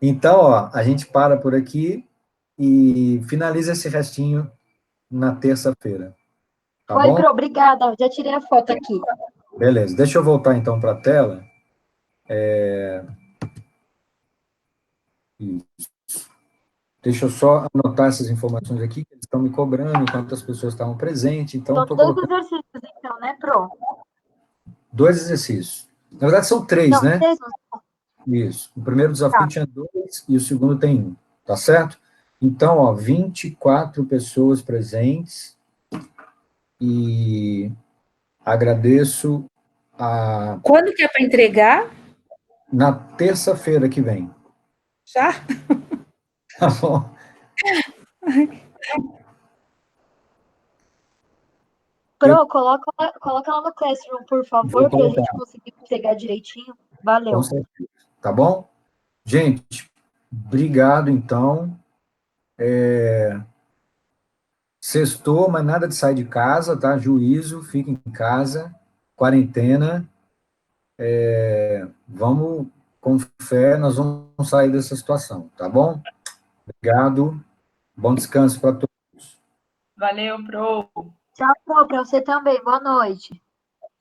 Então, ó, a gente para por aqui e finaliza esse restinho na terça-feira. Tá Foi, bom? Pro, obrigada. Já tirei a foto aqui. Beleza. Deixa eu voltar então para a tela. Isso. Deixa eu só anotar essas informações aqui, que eles estão me cobrando, quantas pessoas estavam presentes, então São estou 2 colocando exercícios, então, né, Pro? 2 exercícios. Na verdade, são 3, Não, né? 3. Isso. O primeiro desafio Tá. tinha 2 e o segundo tem 1, tá certo? Então, ó, 24 pessoas presentes e agradeço Quando que é para entregar? na terça-feira que vem. Já? Tá bom? Pro, coloca lá no Classroom, por favor, para a gente conseguir pegar direitinho. Valeu. Com certeza. Tá bom? Gente, obrigado, então. Sextou, mas nada de sair de casa, tá? Juízo, fiquem em casa, quarentena. Vamos com fé, nós vamos sair dessa situação, tá bom? Obrigado. Bom descanso para todos. Valeu, Pro. Tchau, Pro, para você também. Boa noite.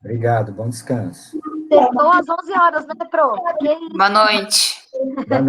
Obrigado, bom descanso. Sextou às 11 horas, né, Pro? Boa noite. Boa noite.